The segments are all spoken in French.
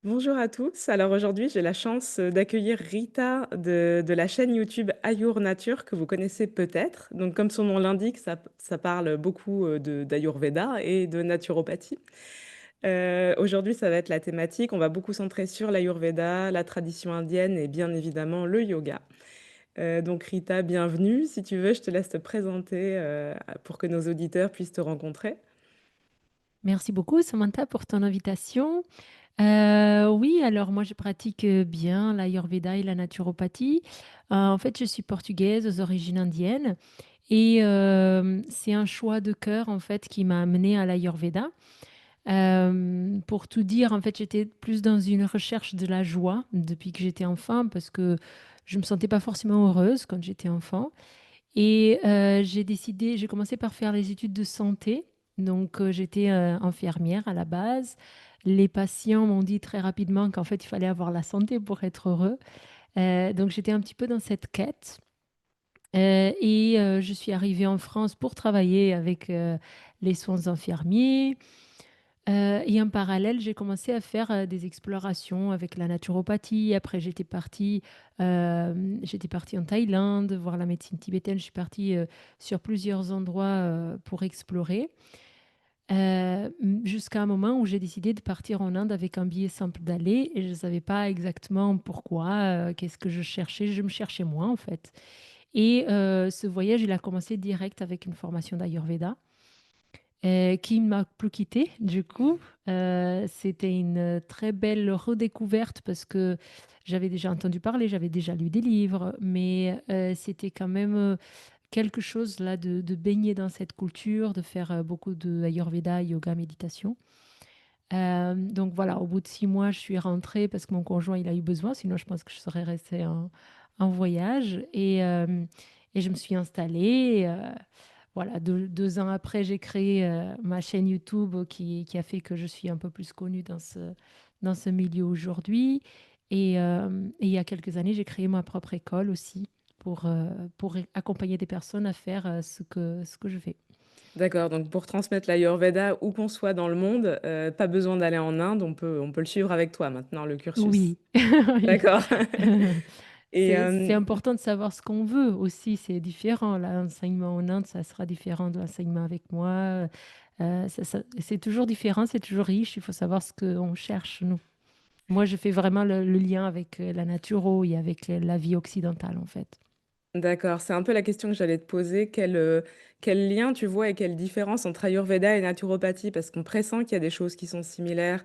Bonjour à tous. Alors aujourd'hui, j'ai la chance d'accueillir Rita de la chaîne YouTube Ayur Nature que vous connaissez peut-être. Donc comme son nom l'indique, ça parle beaucoup d'Ayurveda et de naturopathie. Aujourd'hui, ça va être la thématique. On va beaucoup centrer sur l'Ayurveda, la tradition indienne et bien évidemment le yoga. Donc Rita, bienvenue. Si tu veux, je te laisse te présenter pour que nos auditeurs puissent te rencontrer. Merci beaucoup, Samantha, pour ton invitation. Oui, alors moi, je pratique bien l'Ayurveda et la naturopathie. En fait, je suis portugaise aux origines indiennes et c'est un choix de cœur, en fait, qui m'a amenée à l'Ayurveda. Pour tout dire, en fait, j'étais plus dans une recherche de la joie depuis que j'étais enfant parce que je me sentais pas forcément heureuse quand j'étais enfant. Et j'ai commencé par faire les études de santé. Donc, j'étais infirmière à la base. Les patients m'ont dit très rapidement qu'en fait, il fallait avoir la santé pour être heureux. Donc, j'étais un petit peu dans cette quête. Et je suis arrivée en France pour travailler avec les soins infirmiers. Et en parallèle, j'ai commencé à faire des explorations avec la naturopathie. Après, j'étais partie en Thaïlande voir la médecine tibétaine. Je suis partie sur plusieurs endroits pour explorer. Jusqu'à un moment où j'ai décidé de partir en Inde avec un billet simple d'aller et je ne savais pas exactement pourquoi, qu'est-ce que je cherchais. Je me cherchais moi, en fait. Et ce voyage, il a commencé direct avec une formation d'Ayurveda qui ne m'a plus quittée, du coup. C'était une très belle redécouverte parce que j'avais déjà entendu parler, j'avais déjà lu des livres, mais c'était quand même quelque chose là de baigner dans cette culture, de faire beaucoup de Ayurveda, yoga, méditation. Donc voilà, au bout de 6 mois, je suis rentrée parce que mon conjoint, il a eu besoin, sinon je pense que je serais restée en voyage. Et je me suis installée. Voilà, 2 ans après, j'ai créé ma chaîne YouTube qui a fait que je suis un peu plus connue dans ce milieu aujourd'hui. Et il y a quelques années, j'ai créé ma propre école aussi pour accompagner des personnes à faire ce que je fais. D'accord, donc pour transmettre l'Ayurveda où qu'on soit dans le monde, pas besoin d'aller en Inde, on peut le suivre avec toi maintenant, le cursus. Oui, oui. D'accord. Et C'est important de savoir ce qu'on veut aussi, c'est différent. L'enseignement en Inde, ça sera différent de l'enseignement avec moi. C'est toujours différent, c'est toujours riche, il faut savoir ce qu'on cherche, nous. Moi, je fais vraiment le lien avec la naturo et avec la vie occidentale, en fait. d'accord, c'est un peu la question que j'allais te poser. Quel lien tu vois et quelle différence entre Ayurveda et naturopathie? Parce qu'on pressent qu'il y a des choses qui sont similaires,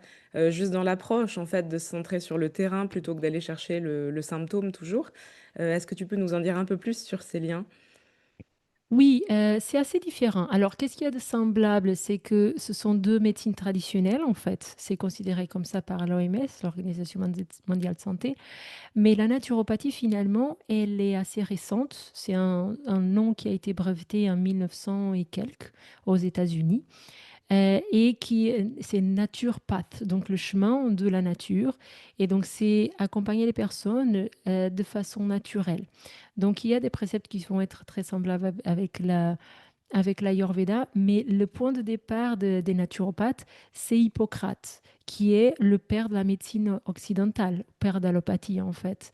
juste dans l'approche, en fait, de se centrer sur le terrain plutôt que d'aller chercher le symptôme toujours. Est-ce que tu peux nous en dire un peu plus sur ces liens? Oui, c'est assez différent. Alors, qu'est-ce qu'il y a de semblable? C'est que ce sont deux médecines traditionnelles, en fait. C'est considéré comme ça par l'OMS, l'Organisation mondiale de santé. Mais la naturopathie, finalement, elle est assez récente. C'est un nom qui a été breveté en 1900 et quelques aux États-Unis. C'est Nature Path, donc le chemin de la nature. Et donc, c'est accompagner les personnes de façon naturelle. Donc, il y a des préceptes qui vont être très semblables avec l'Ayurveda, mais le point de départ des naturopathes, c'est Hippocrate, qui est le père de la médecine occidentale, père d'allopathie en fait.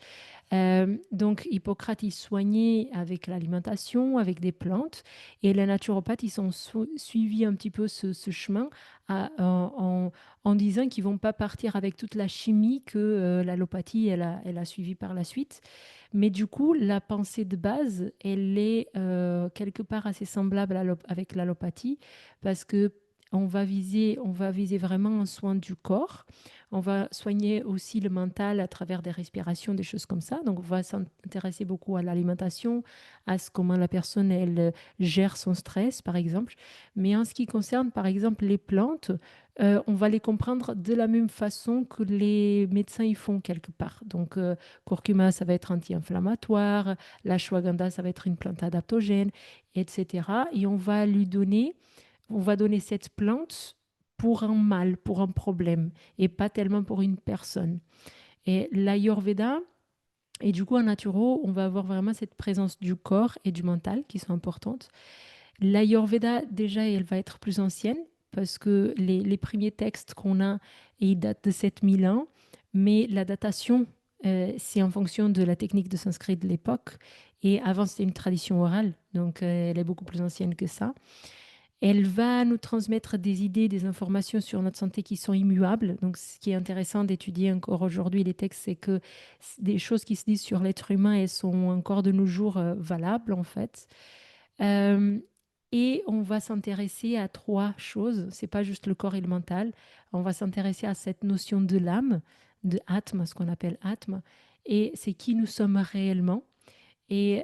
Donc Hippocrate, il soignait avec l'alimentation, avec des plantes, et les naturopathes, ils ont suivi un petit peu ce chemin en disant qu'ils vont pas partir avec toute la chimie que l'allopathie, elle a suivi par la suite. Mais du coup, la pensée de base, elle est quelque part assez semblable avec l'allopathie parce que on va viser vraiment un soin du corps. On va soigner aussi le mental à travers des respirations, des choses comme ça. Donc, on va s'intéresser beaucoup à l'alimentation, comment la personne, elle gère son stress, par exemple. Mais en ce qui concerne, par exemple, les plantes, on va les comprendre de la même façon que les médecins y font quelque part. Donc, curcuma, ça va être anti-inflammatoire, l'ashwagandha, ça va être une plante adaptogène, etc. Et on va donner cette plante pour un mal, pour un problème, et pas tellement pour une personne. Et l'Ayurveda, et du coup en naturo, on va avoir vraiment cette présence du corps et du mental qui sont importantes. L'Ayurveda, déjà, elle va être plus ancienne parce que les premiers textes qu'on a, ils datent de 7000 ans. Mais la datation, c'est en fonction de la technique de sanskrit de l'époque. Et avant, c'était une tradition orale, donc elle est beaucoup plus ancienne que ça. Elle va nous transmettre des idées, des informations sur notre santé qui sont immuables. Donc, ce qui est intéressant d'étudier encore aujourd'hui les textes, c'est que des choses qui se disent sur l'être humain, elles sont encore de nos jours valables, en fait. Euh, et on va s'intéresser à trois choses. C'est pas juste le corps et le mental. On va s'intéresser à cette notion de l'âme, de Atma, ce qu'on appelle Atma, et c'est qui nous sommes réellement. Et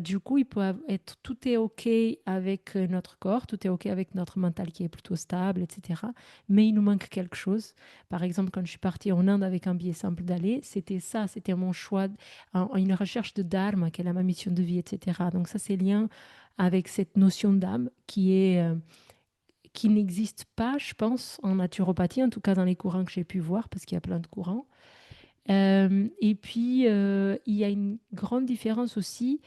du coup, il peut être tout est OK avec notre corps, tout est OK avec notre mental qui est plutôt stable, etc. Mais il nous manque quelque chose. Par exemple, quand je suis partie en Inde avec un billet simple d'aller, c'était ça, c'était mon choix, une recherche de dharma, quelle est ma mission de vie, etc. Donc ça, c'est lien avec cette notion d'âme qui n'existe pas, je pense, en naturopathie, en tout cas dans les courants que j'ai pu voir, parce qu'il y a plein de courants. Et puis, il y a une grande différence aussi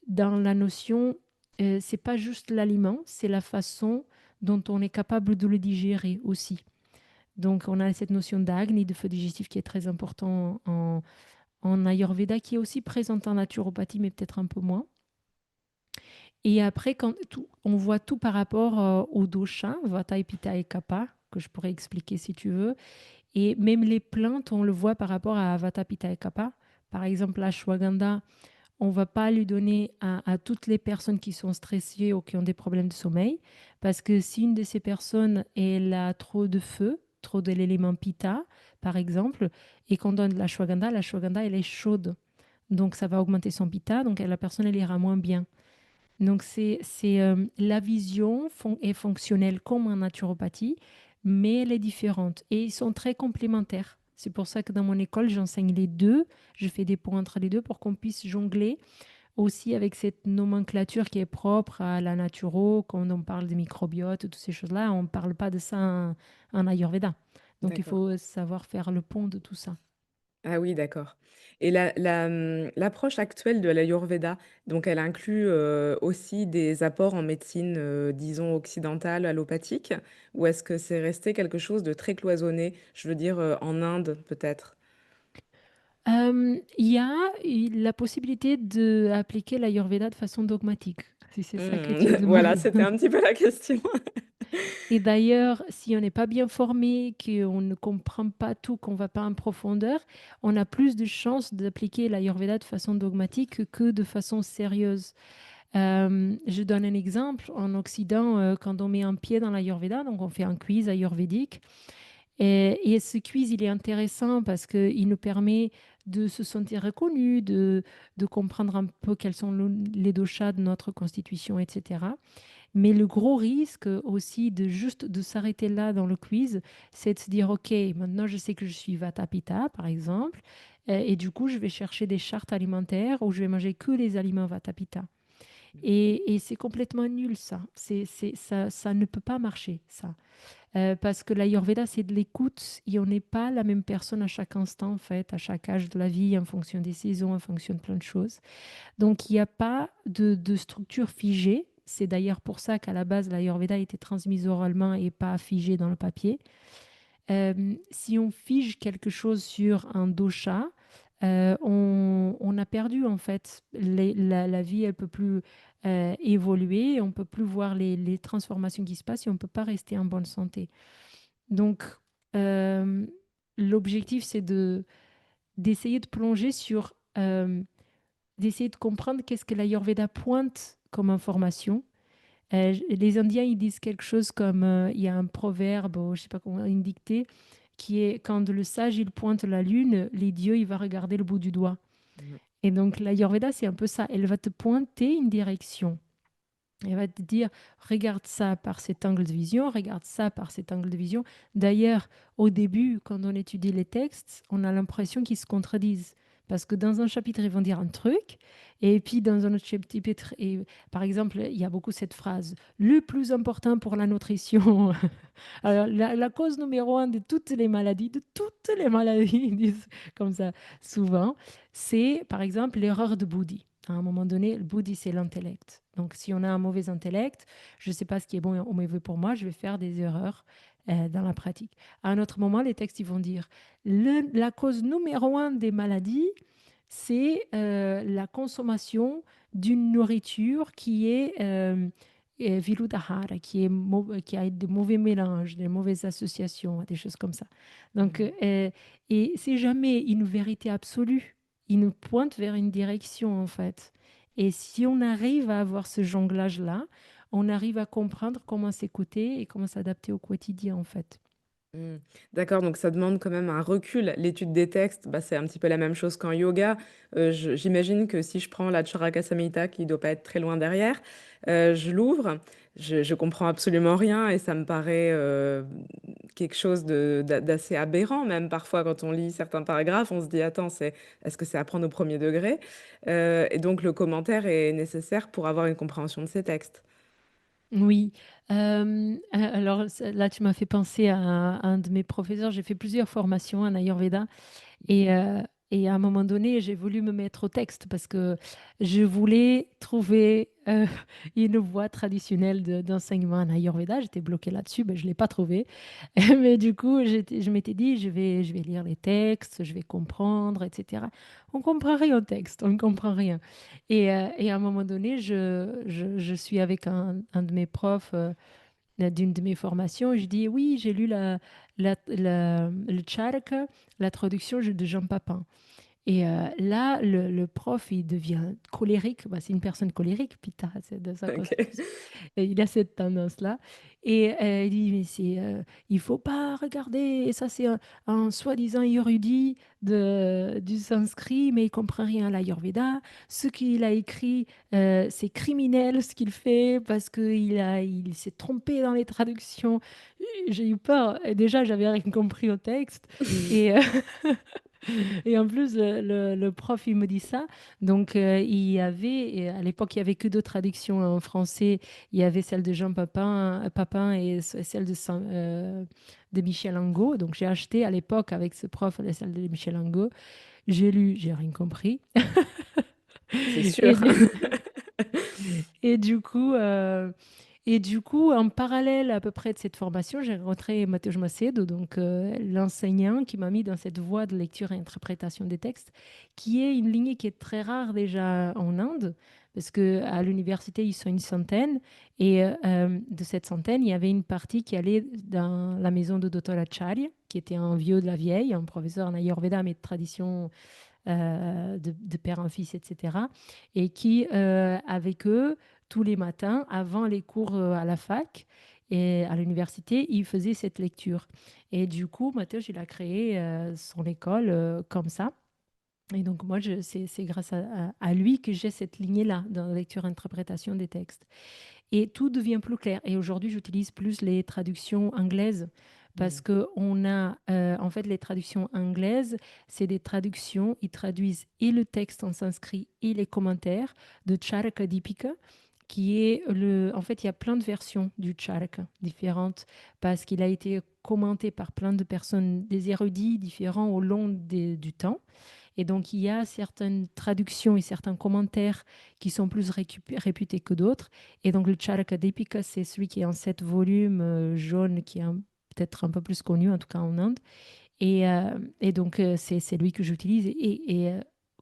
dans la notion, c'est pas juste l'aliment, c'est la façon dont on est capable de le digérer aussi. Donc, on a cette notion d'agni, de feu digestif, qui est très important en Ayurveda, qui est aussi présente en naturopathie, mais peut-être un peu moins. Et après, on voit tout par rapport au dosha, Vata, et Pitta et Kapha, que je pourrais expliquer si tu veux. Et même les plantes, on le voit par rapport à Vata, Pitta et Kapha. Par exemple, l'ashwagandha, on ne va pas lui donner à toutes les personnes qui sont stressées ou qui ont des problèmes de sommeil, parce que si une de ces personnes elle a trop de feu, trop de l'élément Pitta, par exemple, et qu'on donne de l'ashwagandha, elle est chaude. Donc, ça va augmenter son Pitta, donc la personne, elle ira moins bien. Donc, la vision est fonctionnelle comme en naturopathie, mais elle est différente. Et ils sont très complémentaires. C'est pour ça que dans mon école, j'enseigne les deux. Je fais des ponts entre les deux pour qu'on puisse jongler aussi avec cette nomenclature qui est propre à la naturo. Quand on parle de microbiote, toutes ces choses-là, on ne parle pas de ça en Ayurveda. Donc, il D'accord. faut savoir faire le pont de tout ça. Ah oui, d'accord. Et l'approche actuelle de l'Ayurveda, donc elle inclut, aussi des apports en médecine, disons occidentale, allopathique? Ou est-ce que c'est resté quelque chose de très cloisonné? Je veux dire, en Inde peut-être? Il y a la possibilité d'appliquer l'Ayurveda de façon dogmatique, si c'est ça que tu Voilà, demandes. c'était un petit peu la question. Et d'ailleurs, si on n'est pas bien formé, qu'on ne comprend pas tout, qu'on ne va pas en profondeur, on a plus de chances d'appliquer l'Ayurveda de façon dogmatique que de façon sérieuse. Je donne un exemple. En Occident, quand on met un pied dans l'Ayurveda, donc on fait un quiz ayurvédique, et ce quiz, il est intéressant parce qu'il nous permet de se sentir reconnu, de comprendre un peu quels sont les doshas de notre constitution, etc. Mais le gros risque aussi de juste de s'arrêter là dans le quiz, c'est de se dire, OK, maintenant je sais que je suis Vata Pitta, par exemple, et du coup, je vais chercher des chartes alimentaires où je vais manger que les aliments Vata Pitta. Et c'est complètement nul, ça. Ça ne peut pas marcher, ça. Parce que l'Ayurveda, c'est de l'écoute et on n'est pas la même personne à chaque instant, en fait, à chaque âge de la vie, en fonction des saisons, en fonction de plein de choses. Donc, il n'y a pas de structure figée. C'est d'ailleurs pour ça qu'à la base, l'Ayurveda a été transmise oralement et pas figée dans le papier. Si on fige quelque chose sur un dosha, on a perdu en fait. La vie, elle peut plus évoluer, on peut plus voir les transformations qui se passent et on peut pas rester en bonne santé. Donc, euh, l'objectif, c'est d'essayer de plonger d'essayer de comprendre qu'est-ce que l'Ayurveda pointe comme information. Les Indiens, ils disent quelque chose comme, il y a un proverbe, ou je sais pas comment, une dictée, qui est quand le sage, il pointe la lune, les dieux, il va regarder le bout du doigt. Mmh. Et donc, l'Ayurveda, c'est un peu ça. Elle va te pointer une direction. Elle va te dire, regarde ça par cet angle de vision, regarde ça par cet angle de vision. D'ailleurs, au début, quand on étudie les textes, on a l'impression qu'ils se contredisent. Parce que dans un chapitre, ils vont dire un truc, et puis dans un autre chapitre, par exemple, il y a beaucoup cette phrase, le plus important pour la nutrition. Alors, la cause numéro un de toutes les maladies, ils disent comme ça souvent, c'est par exemple l'erreur de Bouddhi. À un moment donné, le Bouddhi, c'est l'intellect. Donc, si on a un mauvais intellect, je ne sais pas ce qui est bon ou mauvais pour moi, je vais faire des erreurs dans la pratique. À un autre moment, les textes, ils vont dire, la cause numéro un des maladies, c'est la consommation d'une nourriture qui est viludahara, qui a de mauvais mélanges, des mauvaises associations, des choses comme ça. Donc, Mhm. et c'est jamais une vérité absolue. Il nous pointe vers une direction, en fait. Et si on arrive à avoir ce jonglage-là, on arrive à comprendre comment s'écouter et comment s'adapter au quotidien, en fait. Mmh. D'accord, donc ça demande quand même un recul. L'étude des textes, bah, c'est un petit peu la même chose qu'en yoga. J'imagine que si je prends la Charaka Samhita, qui doit pas être très loin derrière, je l'ouvre, je comprends absolument rien et ça me paraît quelque chose d'assez aberrant, même parfois quand on lit certains paragraphes, on se dit, attends, est-ce que c'est à prendre au premier degré? Et donc le commentaire est nécessaire pour avoir une compréhension de ces textes. Oui, alors là, tu m'as fait penser à un de mes professeurs. J'ai fait plusieurs formations en Ayurveda. Et, euh, et à un moment donné, j'ai voulu me mettre au texte parce que je voulais trouver une voie traditionnelle d'enseignement en Ayurveda. J'étais bloquée là-dessus, mais je ne l'ai pas trouvé. Mais du coup, je m'étais dit, je vais lire les textes, je vais comprendre, etc. On ne comprend rien au texte, on ne comprend rien. Et à un moment donné, je suis avec un de mes profs d'une de mes formations, je dis oui, j'ai lu le Charaka, la traduction de Jean Papin. Et là, le prof, il devient colérique. Bah, c'est une personne colérique, Pita, c'est de sa Ok. constitution. Et il a cette tendance-là. Et il dit, mais il faut pas regarder. Et ça, c'est un soi-disant érudit du sanskrit, mais il comprend rien à l'Ayurveda. Ce qu'il a écrit, c'est criminel ce qu'il fait parce il s'est trompé dans les traductions. J'ai eu peur. Et déjà, j'avais rien compris au texte. Et, et en plus, le prof, il me dit ça. Donc, il y avait, et à l'époque, il n'y avait que deux traductions en français. Il y avait celle de Jean Papin et celle de Michel Angot. Donc, j'ai acheté à l'époque avec ce prof celle de Michel Angot. J'ai lu, j'ai rien compris. C'est sûr. Et, et du coup, euh, et du coup, en parallèle à peu près de cette formation, j'ai rencontré Matteo Macedo, donc l'enseignant qui m'a mis dans cette voie de lecture et interprétation des textes, qui est une lignée qui est très rare déjà en Inde, parce que à l'université, ils sont une centaine, et de cette centaine, il y avait une partie qui allait dans la maison de Dr. Acharya, qui était un vieux de la vieille, un professeur en Ayurveda, mais de tradition de père en fils, etc. Et qui, avec eux, tous les matins, avant les cours à la fac et à l'université, il faisait cette lecture. Et du coup, Mathieu, il a créé son école comme ça. Et donc, moi, c'est grâce à lui que j'ai cette lignée-là dans la lecture-interprétation des textes. Et tout devient plus clair. Et aujourd'hui, j'utilise plus les traductions anglaises parce que on a, en fait, les traductions anglaises, c'est des traductions, ils traduisent et le texte en sanskrit et les commentaires de Charaka Dipika, qui est en fait, il y a plein de versions du Charaka différentes parce qu'il a été commenté par plein de personnes, des érudits différents au long du temps. Et donc, il y a certaines traductions et certains commentaires qui sont plus réputés que d'autres. Et donc, le Charaka Dipika, c'est celui qui est en 7 volumes jaune, qui est peut-être un peu plus connu, en tout cas en Inde. Et donc, c'est lui que j'utilise.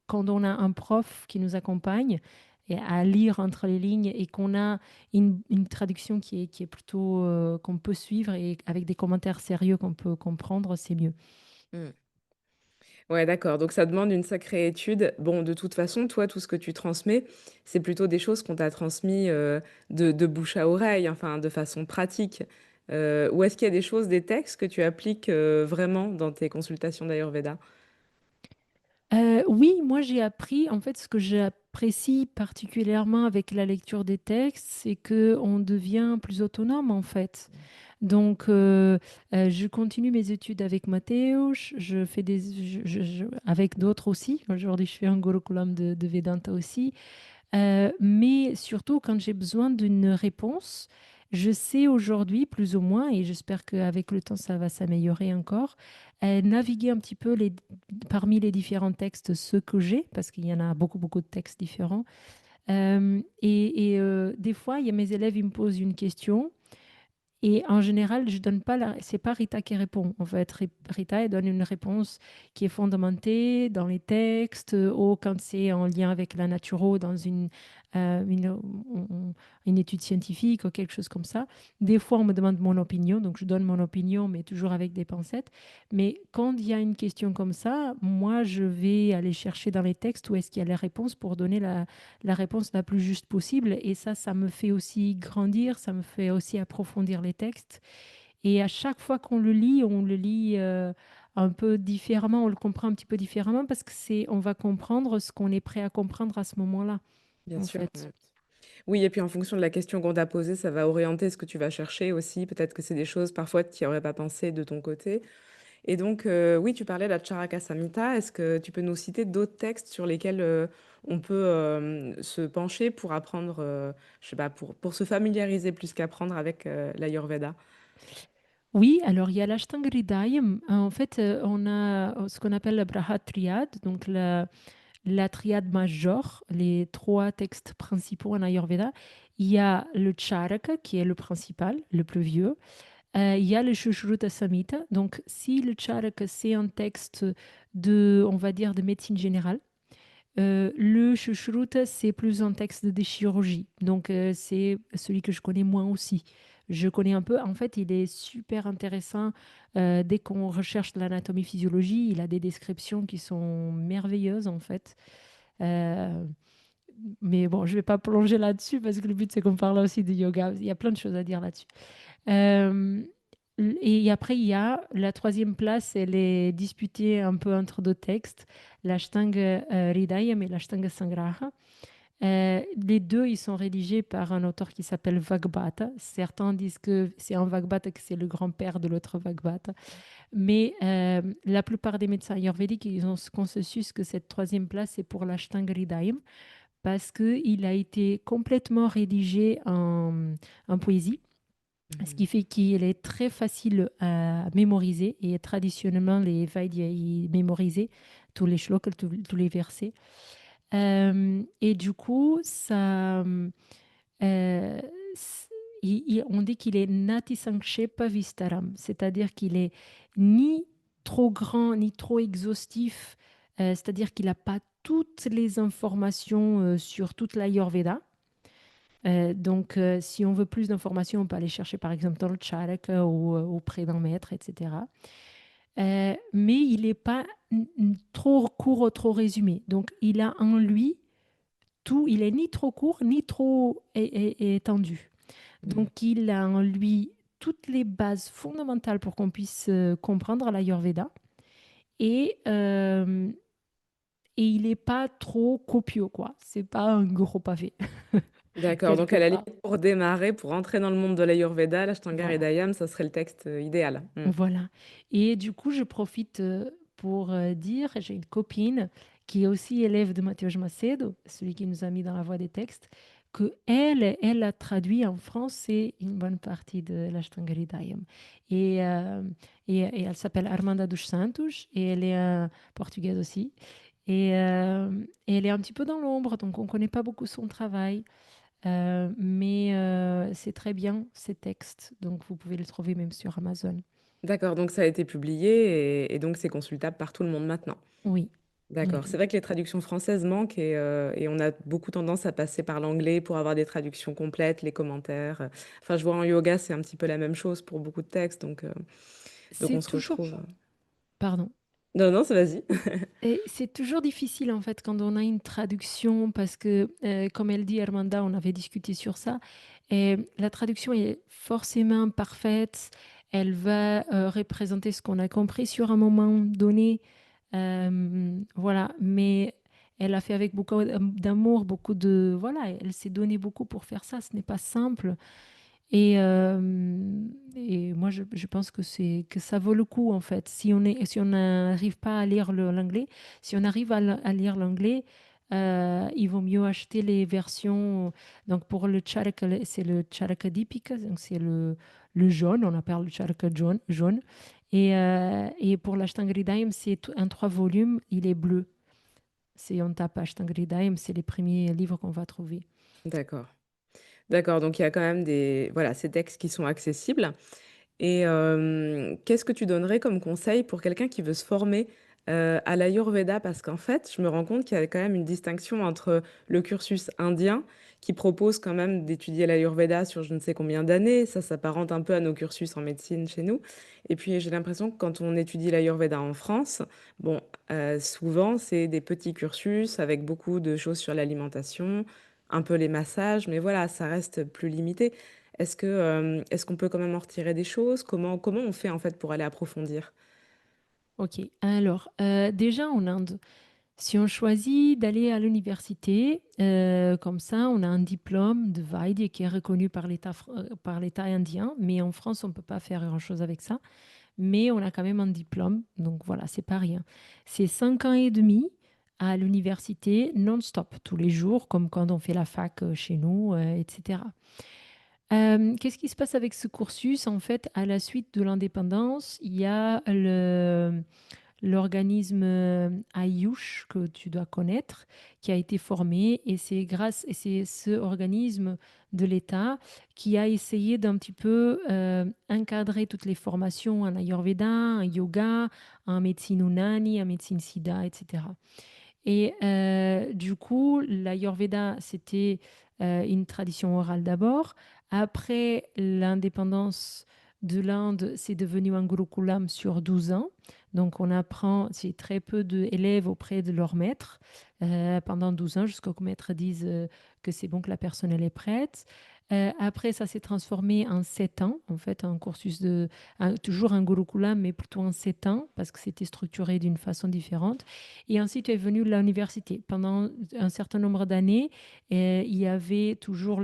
Quand on a un prof qui nous accompagne et à lire entre les lignes et qu'on a une traduction qui est plutôt qu'on peut suivre et avec des commentaires sérieux qu'on peut comprendre, c'est mieux. Mm. Ouais, d'accord. Donc ça demande une sacrée étude. Bon, de toute façon, toi, tout ce que tu transmets, c'est plutôt des choses qu'on t'a transmis de bouche à oreille, enfin, de façon pratique. Ou est-ce qu'il y a des choses, des textes que tu appliques vraiment dans tes consultations d'Ayurveda? Oui, moi j'ai appris, en fait, ce que j'apprécie particulièrement avec la lecture des textes, c'est que on devient plus autonome, en fait. Donc, je continue mes études avec Mateusz, je fais avec d'autres aussi. Aujourd'hui, je fais un Gurukulam de Vedanta aussi. Mais surtout, quand j'ai besoin d'une réponse, je sais aujourd'hui, plus ou moins, et j'espère qu'avec le temps, ça va s'améliorer encore, naviguer un petit peu parmi les différents textes, ceux que j'ai, parce qu'il y en a beaucoup, beaucoup de textes différents. Des fois, il y a mes élèves, ils me posent une question. Et en général, je donne pas c'est pas Rita qui répond. En fait, Rita, elle donne une réponse qui est fondamentée dans les textes, ou quand c'est en lien avec la naturo, dans une étude scientifique ou quelque chose comme ça. Des fois, on me demande mon opinion, donc je donne mon opinion, mais toujours avec des pincettes. Mais quand il y a une question comme ça, moi, je vais aller chercher dans les textes où est-ce qu'il y a les réponses pour donner la réponse la plus juste possible. Et ça me fait aussi grandir, ça me fait aussi approfondir les textes. Et à chaque fois qu'on le lit, on le lit un peu différemment, on le comprend un petit peu différemment parce que on va comprendre ce qu'on est prêt à comprendre à ce moment-là, Bien en sûr, fait. ouais. Oui et puis en fonction de la question qu'on t'a posée, ça va orienter ce que tu vas chercher aussi. Peut-être que c'est des choses parfois tu y aurais pas pensé de ton côté et donc oui, tu parlais de la Charaka Samhita. Est-ce que tu peux nous citer d'autres textes sur lesquels, on peut, se pencher pour apprendre, je sais pas, pour se familiariser plus qu'apprendre avec, l'Ayurveda? Oui, alors il y a l'Ashtanga-hridayam. En fait, on a ce qu'on appelle la Braha Triad, donc la triade majeure, les trois textes principaux en Ayurveda. Il y a le Charaka, qui est le principal, le plus vieux. Il y a le Sushruta Samhita. Donc, si le Charaka, c'est un texte on va dire, de médecine générale, le Sushruta, c'est plus un texte de chirurgie. Donc, c'est celui que je connais moins aussi. Je connais un peu. En fait, il est super intéressant. Dès qu'on recherche l'anatomie-physiologie, il a des descriptions qui sont merveilleuses, en fait. Euh, mais bon, je ne vais pas plonger là-dessus parce que le but, c'est qu'on parle aussi de yoga. Il y a plein de choses à dire là-dessus. Euh, et après, il y a la troisième place, elle est disputée un peu entre deux textes, l'Ashtanga Hridayam et l'Ashtanga Sangraha. Les deux, ils sont rédigés par un auteur qui s'appelle Vagbata. Certains disent que c'est un Vagbata, que c'est le grand-père de l'autre Vagbata. Mais la plupart des médecins ayurvédiques, ils ont ce consensus que cette troisième place, c'est pour l'Ashtanga Hridayam parce qu'il a été complètement rédigé en poésie, ce Mmh. qui fait qu'il est très facile à mémoriser. Et traditionnellement, les Vaidya, ils mémorisaient tous les shlokas, tous les versets. Et du coup, euh, on dit qu'il est Nati Sankshepa Vistaram, c'est-à-dire qu'il est ni trop grand, ni trop exhaustif, c'est-à-dire qu'il n'a pas toutes les informations sur toute l'Ayurveda. Donc, si on veut plus d'informations, on peut aller chercher par exemple dans le Charaka ou auprès d'un maître, etc. Mais il n'est pas trop court ou trop résumé. Donc, il a en lui tout, il est ni trop court ni trop étendu. Mmh. Donc, il a en lui toutes les bases fondamentales pour qu'on puisse comprendre l'Ayurveda. Et, euh, et il n'est pas trop copieux, quoi. C'est pas un gros pavé, D'accord, donc quelque à la part. limite pour démarrer, pour entrer dans le monde de l'Ayurveda, l'Ashtanga Voilà. Hridayam, ça serait le texte, idéal. Mmh. Voilà. Et du coup, je profite pour dire, j'ai une copine qui est aussi élève de Matteo Macedo, celui qui nous a mis dans la voie des textes, que elle a traduit en français une bonne partie de l'Ashtanga Hridayam. Et, euh, et elle s'appelle Armanda dos Santos et elle est portugaise aussi. Et elle est un petit peu dans l'ombre, donc on ne connaît pas beaucoup son travail. Mais c'est très bien ces textes, donc vous pouvez le trouver même sur Amazon. D'accord, donc ça a été publié et donc c'est consultable par tout le monde maintenant? Oui, oui, D'accord. C'est oui. vrai que les traductions françaises manquent et on a beaucoup tendance à passer par l'anglais pour avoir des traductions complètes, les commentaires. Enfin, je vois en yoga, c'est un petit peu la même chose pour beaucoup de textes, donc C'est on se toujours, retrouve. pardon, Non, non, c'est vas-y. et c'est toujours difficile en fait quand on a une traduction parce que, comme elle dit, Hermanda, on avait discuté sur ça, et la traduction est forcément parfaite, elle va représenter ce qu'on a compris sur un moment donné, voilà, mais elle a fait avec beaucoup d'amour, beaucoup de, voilà, elle s'est donné beaucoup pour faire ça, ce n'est pas simple. Et moi, je pense que ça vaut le coup, en fait. Si on n'arrive pas à lire l'anglais, si on arrive à lire l'anglais, il vaut mieux acheter les versions. Donc, pour le Charaka, c'est le Charaka Deepika, donc c'est le jaune, on appelle le Charaka jaune. Et pour l'Ashtanga Hridayam, c'est un 3 volumes, il est bleu. Si on tape Ashtanga Hridayam, c'est les premiers livres qu'on va trouver. D'accord. D'accord, donc il y a quand même des voilà, ces textes qui sont accessibles. Et qu'est-ce que tu donnerais comme conseil pour quelqu'un qui veut se former, à l'Ayurveda? Parce qu'en fait, je me rends compte qu'il y a quand même une distinction entre le cursus indien, qui propose quand même d'étudier l'Ayurveda sur je ne sais combien d'années, ça s'apparente un peu à nos cursus en médecine chez nous. Et puis j'ai l'impression que quand on étudie l'Ayurveda en France, bon, souvent c'est des petits cursus avec beaucoup de choses sur l'alimentation, un peu les massages, mais voilà, ça reste plus limité. Est-ce qu'on peut quand même en retirer des choses? Comment on fait, en fait, pour aller approfondir? OK. Alors, déjà en Inde, si on choisit d'aller à l'université, comme ça, on a un diplôme de Vaidya qui est reconnu par l'État indien, mais en France, on ne peut pas faire grand-chose avec ça. Mais on a quand même un diplôme, donc voilà, c'est pas rien. C'est 5 ans et demi à l'université non-stop, tous les jours, comme quand on fait la fac, chez nous, et cetera. Qu'est-ce qui se passe avec ce cursus? En fait, à la suite de l'indépendance, il y a l'organisme Ayush que tu dois connaître, qui a été formé et c'est ce organisme de l'État qui a essayé d'un petit peu encadrer toutes les formations en Ayurveda, en yoga, en médecine Unani, en médecine Siddha, etc. Et du coup, l'Ayurveda, c'était une tradition orale d'abord. Après l'indépendance de l'Inde, c'est devenu un gurukulam sur 12 ans. Donc, on apprend, c'est très peu d'élèves auprès de leur maître pendant 12 ans, jusqu'au que le maître dise que c'est bon, que la personne elle est prête. Après, ça s'est transformé en 7 ans, en fait, un cursus toujours un gurukulam, mais plutôt en 7 ans, parce que c'était structuré d'une façon différente. Et ensuite est venue l'université. Pendant un certain nombre d'années, il y avait toujours,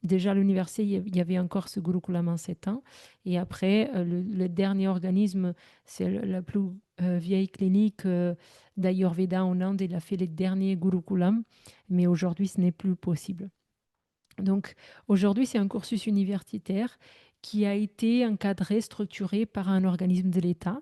déjà à l'université, il y avait encore ce Gurukulam en 7 ans. Et après, le dernier organisme, c'est la plus vieille clinique d'Ayurveda en Inde. Il a fait les derniers Gurukulam, mais aujourd'hui, ce n'est plus possible. Donc aujourd'hui, c'est un cursus universitaire qui a été encadré, structuré par un organisme de l'État.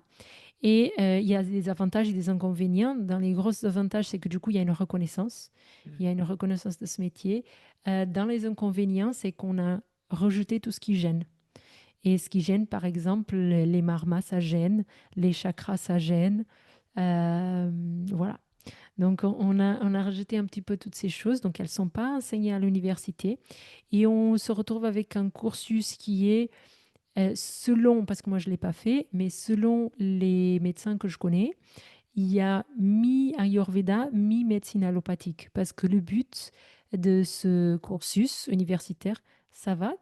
Et il y a des avantages et des inconvénients. Dans les gros avantages, c'est que du coup, il y a une reconnaissance. Mmh. Il y a une reconnaissance de ce métier. Dans les inconvénients, c'est qu'on a rejeté tout ce qui gêne. Et ce qui gêne, par exemple, les marmas, ça gêne. Les chakras, ça gêne. Euh, voilà. Donc, on a rejeté un petit peu toutes ces choses. Donc, elles ne sont pas enseignées à l'université. Et on se retrouve avec un cursus qui est selon, parce que moi je ne l'ai pas fait, mais selon les médecins que je connais, il y a mi-Ayurveda, mi-médecine allopathique. Parce que le but de ce cursus universitaire, ça va,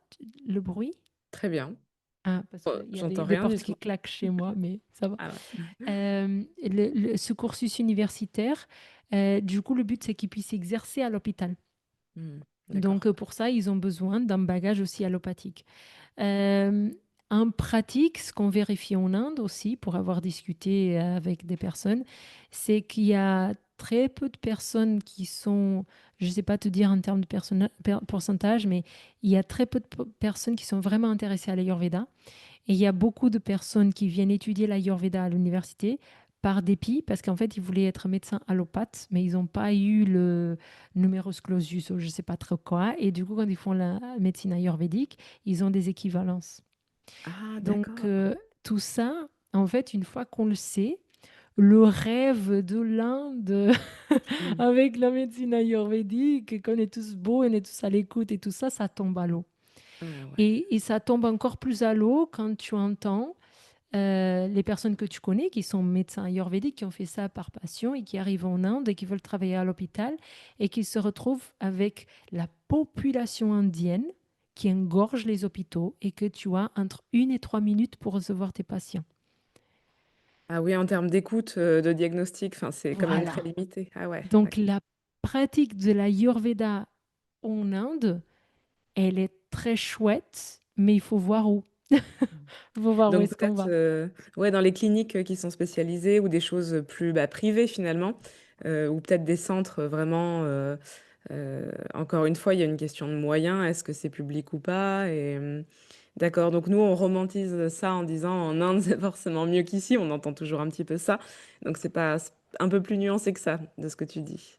le bruit? Très bien. Ah, parce qu'il y a J'entends des rien du portes tout. qui claquent chez moi, mais ça va. Ah ouais. Ce cursus universitaire, du coup, le but, c'est qu'ils puissent exercer à l'hôpital. Mmh. Donc, D'accord. pour ça, ils ont besoin d'un bagage aussi allopathique. Euh, En pratique, ce qu'on vérifie en Inde aussi, pour avoir discuté avec des personnes, c'est qu'il y a très peu de personnes qui sont, je ne sais pas te dire en termes de pourcentage, mais il y a très peu de personnes qui sont vraiment intéressées à l'Ayurveda. Et il y a beaucoup de personnes qui viennent étudier l'Ayurveda à l'université par dépit, parce qu'en fait, ils voulaient être médecins allopathes, mais ils n'ont pas eu le numerus clausus ou je ne sais pas trop quoi. Et du coup, quand ils font la médecine ayurvédique, ils ont des équivalences. Ah Donc, d'accord. tout ça, en fait, une fois qu'on le sait, le rêve de l'Inde Mmh. avec la médecine ayurvédique, qu'on est tous beaux, on est tous à l'écoute et tout ça, ça tombe à l'eau. Ah ouais. Et ça tombe encore plus à l'eau quand tu entends les personnes que tu connais qui sont médecins ayurvédiques, qui ont fait ça par passion et qui arrivent en Inde et qui veulent travailler à l'hôpital et qui se retrouvent avec la population indienne qui engorge les hôpitaux et que tu as entre 1 et 3 minutes pour recevoir tes patients. Ah oui, en termes d'écoute, de diagnostic, enfin, c'est quand même très Voilà. limité. Ah ouais, Donc d'accord. la pratique de l'ayurveda en Inde, elle est très chouette, mais il faut voir où. Mmh. Il faut voir où Donc est-ce qu'on peut-être, va. ouais, dans les cliniques, qui sont spécialisées ou des choses, plus, bah, privées finalement, ou peut-être des centres, vraiment, encore une fois, il y a une question de moyens. Est-ce que c'est public ou pas? Et d'accord, donc nous, on romantise ça en disant: «En Inde, c'est forcément mieux qu'ici». On entend toujours un petit peu ça. Donc c'est pas un peu plus nuancé que ça, de ce que tu dis.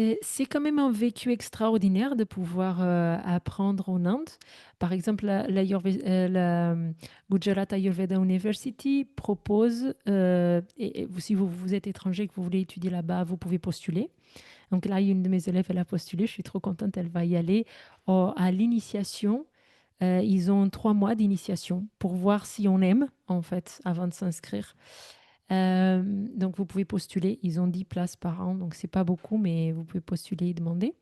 Et c'est quand même un vécu extraordinaire de pouvoir apprendre en Inde. Par exemple, la Gujarat Ayurveda University propose, si vous êtes étranger et que vous voulez étudier là-bas, vous pouvez postuler. Donc là, une de mes élèves, elle a postulé, je suis trop contente, elle va y aller. À l'initiation, ils ont 3 mois d'initiation pour voir si on aime, en fait, avant de s'inscrire. Donc, vous pouvez postuler. Ils ont 10 places par an, donc c'est pas beaucoup, mais vous pouvez postuler et demander.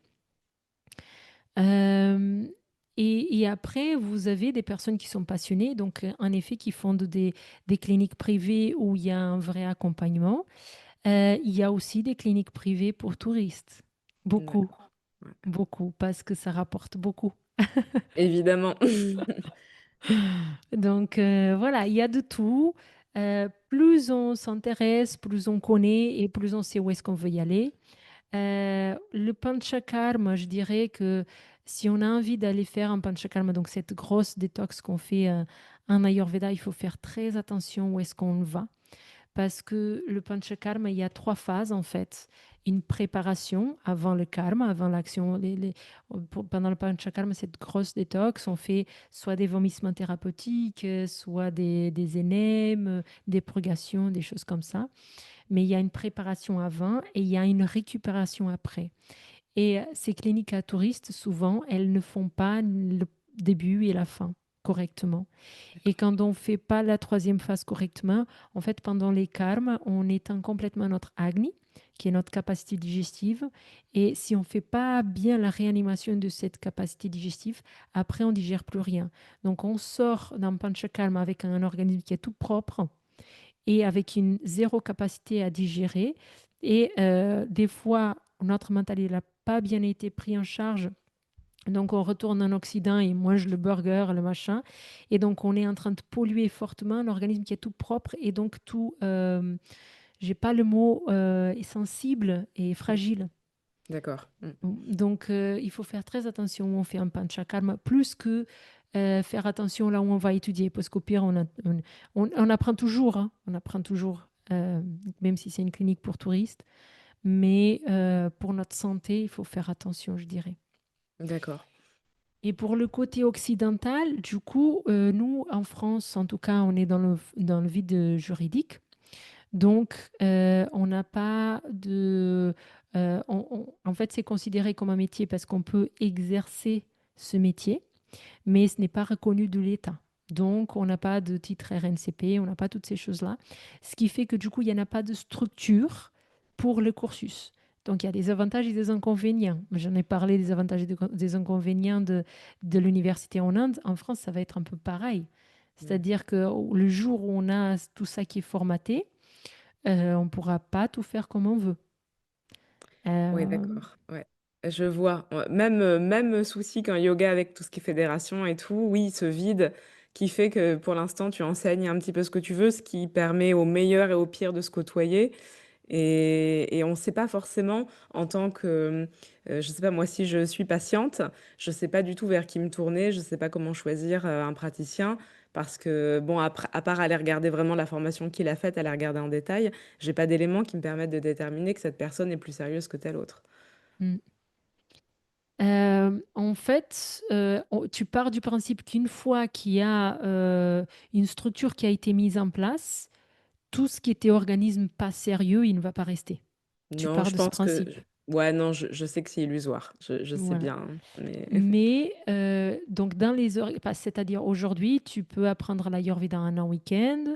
Euh, et après, vous avez des personnes qui sont passionnées, donc en effet, qui font des cliniques privées où il y a un vrai accompagnement. Il y a aussi des cliniques privées pour touristes. Beaucoup, D'accord. Ouais. beaucoup, parce que ça rapporte beaucoup. Évidemment. Donc voilà, il y a de tout. Plus on s'intéresse, plus on connaît et plus on sait où est-ce qu'on veut y aller. Le panchakarma, je dirais que si on a envie d'aller faire un panchakarma, donc cette grosse détox qu'on fait en Ayurveda, il faut faire très attention où est-ce qu'on va. Parce que le panchakarma, il y a 3 phases en fait. Une préparation avant le karma, avant l'action. Pendant le panchakarma, cette grosse détox, on fait soit des vomissements thérapeutiques, soit des énèmes, des purgations, des choses comme ça. Mais il y a une préparation avant et il y a une récupération après. Et ces cliniques à touristes, souvent, elles ne font pas le début et la fin correctement. Et D'accord. quand on ne fait pas la troisième phase correctement, en fait, pendant les karmas, on éteint complètement notre agni, qui est notre capacité digestive. Et si on ne fait pas bien la réanimation de cette capacité digestive, après, on ne digère plus rien. Donc, on sort d'un panchakarma avec un organisme qui est tout propre et avec une zéro capacité à digérer. Et des fois, notre mental n'a pas bien été pris en charge. Donc, on retourne en Occident et mange le burger, le machin. Et donc, on est en train de polluer fortement l'organisme qui est tout propre et donc tout, j'ai pas le mot, est sensible et Mm. fragile. D'accord. Mm. Donc, il faut faire très attention où on fait un panchakarma, plus que faire attention là où on va étudier, parce qu'au pire, on apprend toujours, hein, on apprend toujours, même si c'est une clinique pour touristes. Mais pour notre santé, il faut faire attention, je dirais. D'accord. Et pour le côté occidental, du coup, nous, en France, en tout cas, on est dans le vide juridique. Donc, on n'a pas de... en fait, c'est considéré comme un métier parce qu'on peut exercer ce métier, mais ce n'est pas reconnu de l'État. Donc, on n'a pas de titre RNCP, on n'a pas toutes ces choses-là. Ce qui fait que du coup, il n'y en a pas de structure pour le cursus. Donc, il y a des avantages et des inconvénients. J'en ai parlé des avantages et des inconvénients de l'université en Inde. En France, ça va être un peu pareil. Mm. C'est-à-dire que le jour où on a tout ça qui est formaté, on ne pourra pas tout faire comme on veut. Oui, Euh, d'accord. Ouais. Je vois. Ouais, même souci qu'en yoga avec tout ce qui est fédération et tout, oui, ce vide qui fait que pour l'instant, tu enseignes un petit peu ce que tu veux, ce qui permet au meilleur et au pire de se côtoyer. Et on ne sait pas forcément en tant que, je sais pas, moi, si je suis patiente, je sais pas du tout vers qui me tourner, je sais pas comment choisir un praticien, parce que, bon, à part aller regarder vraiment la formation qu'il a faite, aller regarder en détail, j'ai pas d'éléments qui me permettent de déterminer que cette personne est plus sérieuse que telle autre. mm. En fait, tu pars du principe qu'une fois qu'il y a une structure qui a été mise en place, tout ce qui était organisme pas sérieux, il ne va pas rester. Tu Non, pars je de ce pense que, principe. ouais, non, je sais que c'est illusoire, je sais Voilà. bien, hein, mais Mais donc dans c'est-à-dire aujourd'hui, tu peux apprendre l'Ayurveda en un week-end,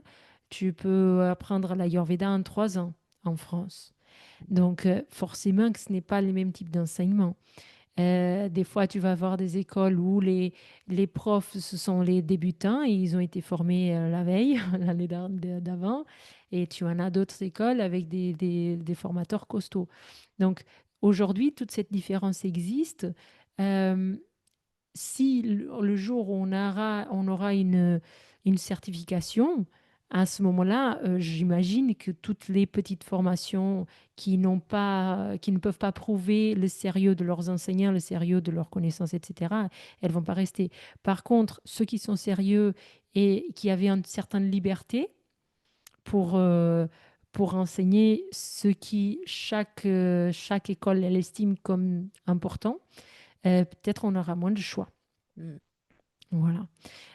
tu peux apprendre l'Ayurveda en 3 ans en France. Donc forcément que ce n'est pas le même type d'enseignement. Des fois, tu vas avoir des écoles où les profs, ce sont les débutants et ils ont été formés la veille, l'année d'avant. Et tu en as d'autres écoles avec des formateurs costauds. Donc, aujourd'hui, toute cette différence existe. Euh, Si le jour où on aura une certification, à ce moment-là, j'imagine que toutes les petites formations qui ne peuvent pas prouver le sérieux de leurs enseignants, le sérieux de leurs connaissances, etc., elles vont pas rester. Par contre, ceux qui sont sérieux et qui avaient une certaine liberté pour, pour enseigner ce qui chaque école elle estime comme important, peut-être on aura moins de choix. Mmh. Voilà.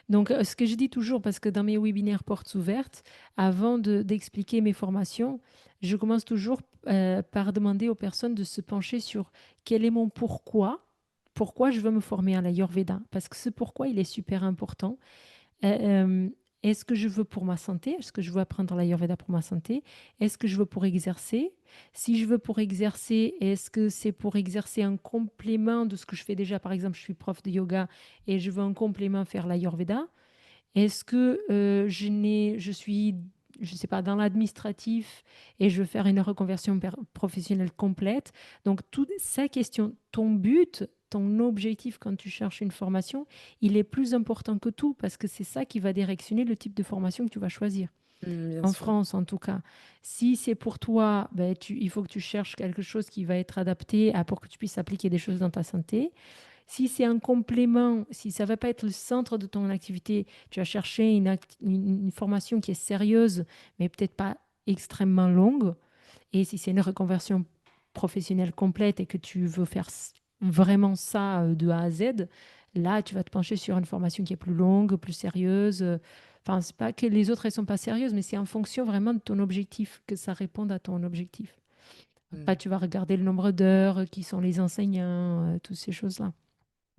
Donc, ce que je dis toujours, parce que dans mes webinaires portes ouvertes, avant d'expliquer mes formations, je commence toujours par demander aux personnes de se pencher sur quel est mon pourquoi je veux me former à l'Ayurveda, parce que ce pourquoi, il est super important. Euh, Est-ce que je veux pour ma santé? Est-ce que je veux apprendre l'Ayurveda pour ma santé? Est-ce que je veux pour exercer? Si je veux pour exercer, est-ce que c'est pour exercer un complément de ce que je fais déjà? Par exemple, je suis prof de yoga et je veux un complément faire l'Ayurveda. Est-ce que je suis, je sais pas, dans l'administratif et je veux faire une reconversion professionnelle complète? Donc, toute ces questions, ton but, ton objectif quand tu cherches une formation, il est plus important que tout parce que c'est ça qui va directionner le type de formation que tu vas choisir. Mmh, bien En sûr. France, en tout cas. Si c'est pour toi, ben, il faut que tu cherches quelque chose qui va être adapté pour que tu puisses appliquer des choses dans ta santé. Si c'est un complément, si ça ne va pas être le centre de ton activité, tu vas chercher une formation qui est sérieuse, mais peut-être pas extrêmement longue. Et si c'est une reconversion professionnelle complète et que tu veux faire vraiment ça de A à Z, là, tu vas te pencher sur une formation qui est plus longue, plus sérieuse. Enfin, c'est pas que les autres, elles sont pas sérieuses, mais c'est en fonction vraiment de ton objectif, que ça réponde à ton objectif. Après, Mmh. tu vas regarder le nombre d'heures, qui sont les enseignants, toutes ces choses-là.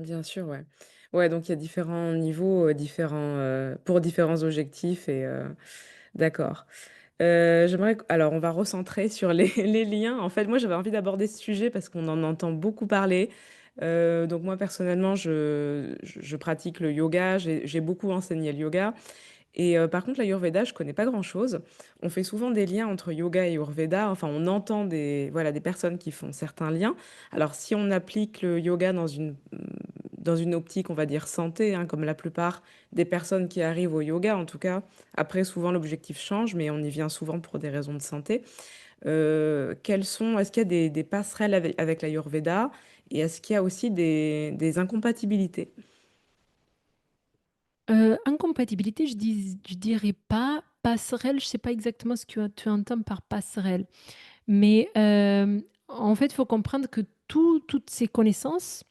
Bien sûr, ouais. Ouais, donc il y a différents niveaux, pour différents objectifs et d'accord. J'aimerais q alors on va recentrer sur les les liens. En fait, moi, j'avais envie d'aborder ce sujet parce qu'on en entend beaucoup parler. Donc moi, personnellement, je pratique le yoga, j'ai beaucoup enseigné le yoga et par contre, l'ayurveda, je connais pas grand-chose. On fait souvent des liens entre yoga et ayurveda, enfin, on entend des personnes qui font certains liens. Alors si on applique le yoga dans une optique, on va dire santé, hein, comme la plupart des personnes qui arrivent au yoga en tout cas. Après, souvent l'objectif change, mais on y vient souvent pour des raisons de santé. Est-ce qu'il y a des passerelles avec l'ayurveda et est-ce qu'il y a aussi des incompatibilités? Incompatibilité, je dirais pas. Passerelle, je sais pas exactement ce que tu entends par passerelle. Mais en fait, il faut comprendre que toutes ces connaissances,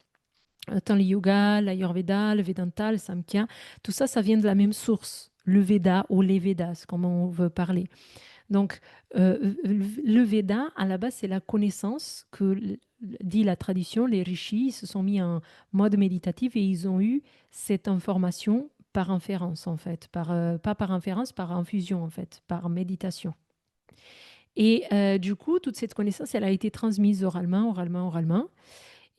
tant le yoga, l'ayurveda, le vedanta, le samkhya, tout ça, ça vient de la même source, le Veda ou les Védas, comme on veut parler. Donc, le Veda, à la base, c'est la connaissance que, dit la tradition, les rishis se sont mis en mode méditatif et ils ont eu cette information par inférence, en fait. Pas par inférence, par infusion, en fait, par méditation. Et du coup, toute cette connaissance, elle a été transmise oralement, oralement, oralement.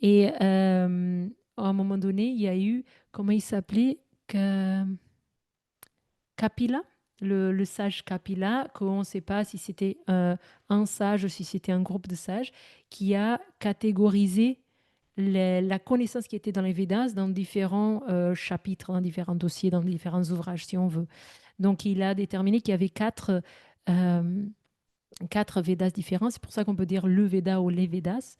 Et à un moment donné, il y a eu, comment il s'appelait? Que- Kapila, le sage Kapila, qu'on ne sait pas si c'était un sage ou si c'était un groupe de sages, qui a catégorisé la connaissance qui était dans les Védas dans différents chapitres, dans différents dossiers, dans différents ouvrages, si on veut. Donc, il a déterminé qu'il y avait euh, quatre Védas différents. C'est pour ça qu'on peut dire le Veda ou les Védas.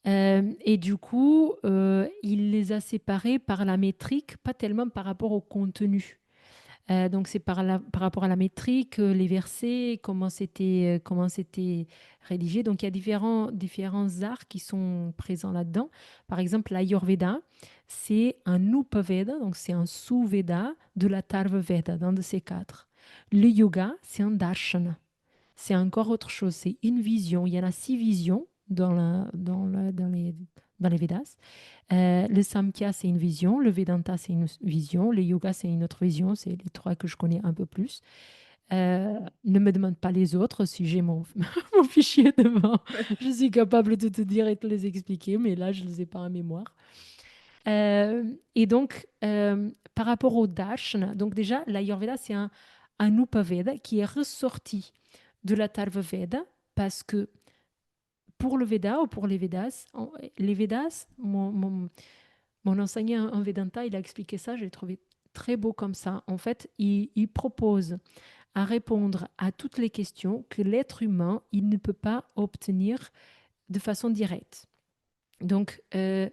Et du coup, il les a séparés par la métrique, pas tellement par rapport au contenu. Donc c'est par rapport à la métrique, les versets, comment c'était rédigé. Donc il y a différents arts qui sont présents là-dedans. Par exemple, l'Ayurveda, c'est un Upaveda, donc c'est un sous-Veda de la Tarva Veda, d'un de ces quatre. Le yoga, c'est un Darshana. C'est encore autre chose, c'est une vision. Il y en a 6 visions dans les Védas. Le Samkhya, c'est une vision. Le Vedanta, c'est une vision. Le Yoga, c'est une autre vision. C'est les trois que je connais un peu plus. Ne me demande pas les autres. Si j'ai mon fichier devant, je suis capable de te dire et de te les expliquer, mais là, je ne les ai pas en mémoire. Et donc, par rapport au Darshana, donc déjà, l'Ayurveda, c'est un Upaveda qui est ressorti de la Tarva Veda parce que pour le Veda ou pour les Védas, les Védas, mon enseignant en Vedanta, il a expliqué ça, j'ai trouvé très beau comme ça. En fait, il propose à répondre à toutes les questions que l'être humain, il ne peut pas obtenir de façon directe. Donc,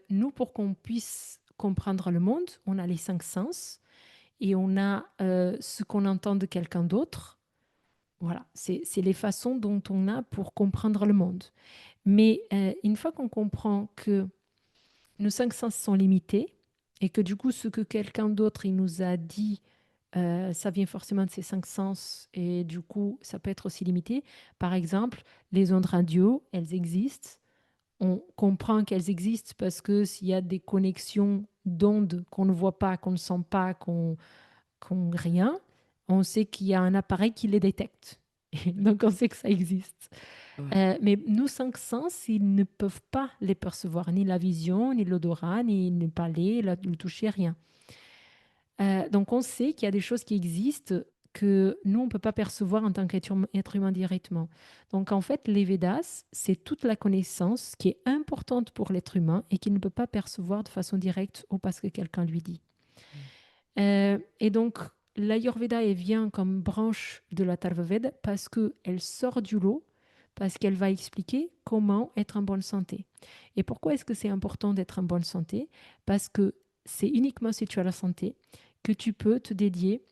nous, pour qu'on puisse comprendre le monde, on a les 5 sens et on a ce qu'on entend de quelqu'un d'autre, Voilà, c'est les façons dont on a pour comprendre le monde. Mais une fois qu'on comprend que nos cinq sens sont limités et que du coup, ce que quelqu'un d'autre il nous a dit, ça vient forcément de ces cinq sens et du coup, ça peut être aussi limité. Par exemple, les ondes radio, elles existent. On comprend qu'elles existent parce que s'il y a des connexions d'ondes qu'on ne voit pas, qu'on ne sent pas, qu'on rien, on sait qu'il y a un appareil qui les détecte. Donc on sait que ça existe. Ouais. Mais nos cinq sens, ils ne peuvent pas les percevoir, ni la vision, ni l'odorat, ni le palais, le toucher, rien. Donc on sait qu'il y a des choses qui existent que nous, on ne peut pas percevoir en tant qu'être humain directement. Donc en fait, les Védas, c'est toute la connaissance qui est importante pour l'être humain et qu'il ne peut pas percevoir de façon directe ou parce que quelqu'un lui dit. Et donc, l'Ayurveda, elle vient comme branche de la Tarvaveda parce qu'elle sort du lot, parce qu'elle va expliquer comment être en bonne santé. Et pourquoi est-ce que c'est important d'être en bonne santé? Parce que c'est uniquement si tu as la santé que tu peux te dédier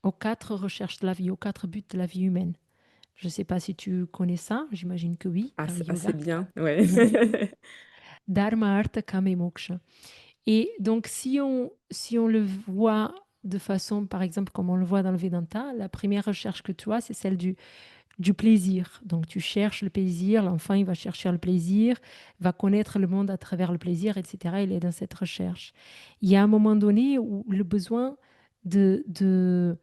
aux quatre recherches de la vie, aux quatre buts de la vie humaine. Je ne sais pas si tu connais ça, j'imagine que oui, dans le Assez yoga. bien, ouais. Dharma, Artha, Kama et Moksha. Et donc, si on le voit de façon, par exemple, comme on le voit dans le Vedanta, la première recherche que tu as, c'est celle du plaisir. Donc, tu cherches le plaisir, l'enfant, il va chercher le plaisir, va connaître le monde à travers le plaisir, etc. Il est dans cette recherche. Il y a un moment donné où le besoin de, de,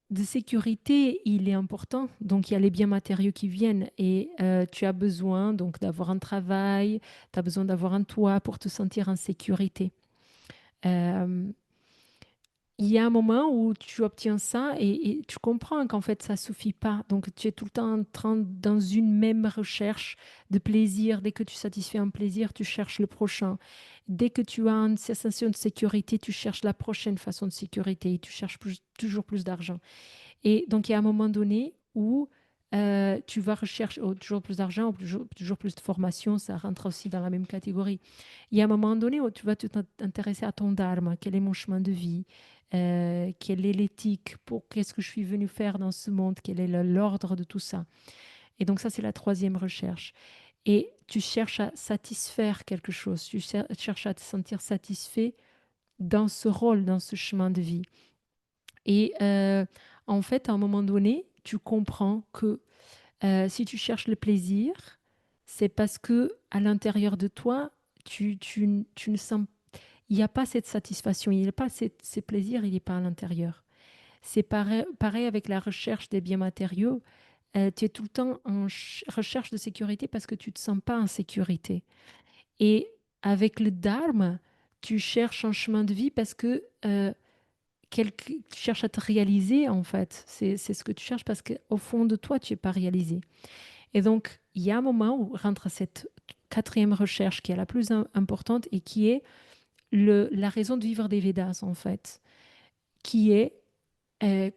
de sécurité, il est important. Donc, il y a les biens matériaux qui viennent et tu as besoin donc d'avoir un travail, tu as besoin d'avoir un toit pour te sentir en sécurité. Euh, il y a un moment où tu obtiens ça et tu comprends qu'en fait, ça ne suffit pas. Donc, tu es tout le temps en train, dans une même recherche de plaisir. Dès que tu satisfais un plaisir, tu cherches le prochain. Dès que tu as une sensation de sécurité, tu cherches la prochaine façon de sécurité et tu cherches toujours plus d'argent. Et donc, il y a un moment donné où tu vas rechercher toujours plus d'argent, ou toujours plus de formation, ça rentre aussi dans la même catégorie. Il y a un moment donné où tu vas t'intéresser à ton dharma, quel est mon chemin de vie, quelle est l'éthique, qu'est-ce que je suis venu faire dans ce monde, quel est l'ordre de tout ça. Et donc ça, c'est la troisième recherche. Et tu cherches à satisfaire quelque chose, tu cherches à te sentir satisfait dans ce rôle, dans ce chemin de vie. Et en fait, à un moment donné, tu comprends que si tu cherches le plaisir, c'est parce que à l'intérieur de toi, tu ne sens, il n'y a pas cette satisfaction, il n'y a pas ces plaisirs, il n'est pas à l'intérieur. C'est pareil, pareil avec la recherche des biens matériaux. Tu es tout le temps en recherche de sécurité parce que tu ne te sens pas en sécurité. Et avec le dharma, tu cherches un chemin de vie parce que tu cherches à te réaliser, en fait. C'est ce que tu cherches parce qu'au fond de toi, tu n'es pas réalisé. Et donc, il y a un moment où rentre cette quatrième recherche qui est la plus importante et qui est la raison de vivre des Védas, en fait, qui est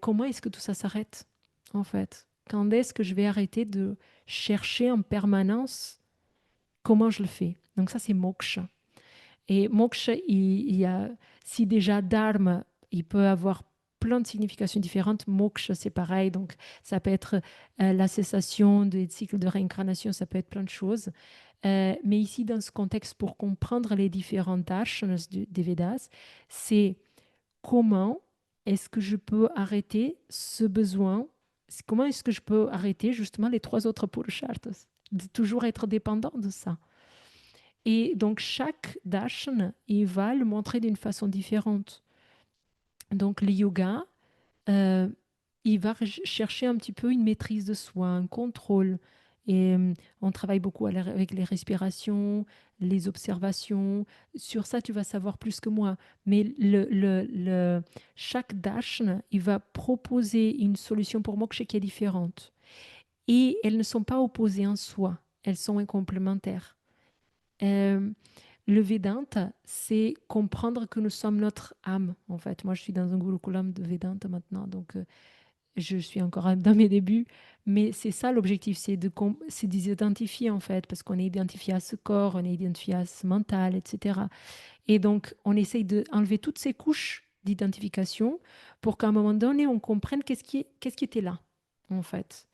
comment est-ce que tout ça s'arrête, en fait? Quand est-ce que je vais arrêter de chercher en permanence comment je le fais? Donc ça, c'est moksha. Et moksha, il y a, si déjà dharma, il peut avoir plein de significations différentes. Moksha, c'est pareil. Donc, ça peut être la cessation des cycles de réincarnation, ça peut être plein de choses. Mais ici, dans ce contexte, pour comprendre les différentes darshanas des Védas, c'est comment est-ce que je peux arrêter ce besoin? Comment est-ce que je peux arrêter justement les trois autres purusharthas? De toujours être dépendant de ça. Et donc, chaque darshan, il va le montrer d'une façon différente. Donc, le yoga, euh, il va chercher un petit peu une maîtrise de soi, un contrôle. Et on travaille beaucoup avec les respirations, les observations. Sur ça, tu vas savoir plus que moi. Mais chaque darshan, il va proposer une solution pour moksha qui est différente. Et elles ne sont pas opposées en soi, elles sont complémentaires. Euh, le Vedanta, c'est comprendre que nous sommes notre âme, en fait. Moi, je suis dans un Gurukulam de Vedanta maintenant, donc je suis encore dans mes débuts, mais c'est ça l'objectif, c'est d'identifier, en fait, parce qu'on est identifié à ce corps, on est identifié à ce mental, etc. Et donc, on essaye d'enlever toutes ces couches d'identification pour qu'à un moment donné, on comprenne qu'est-ce qui était là, en fait.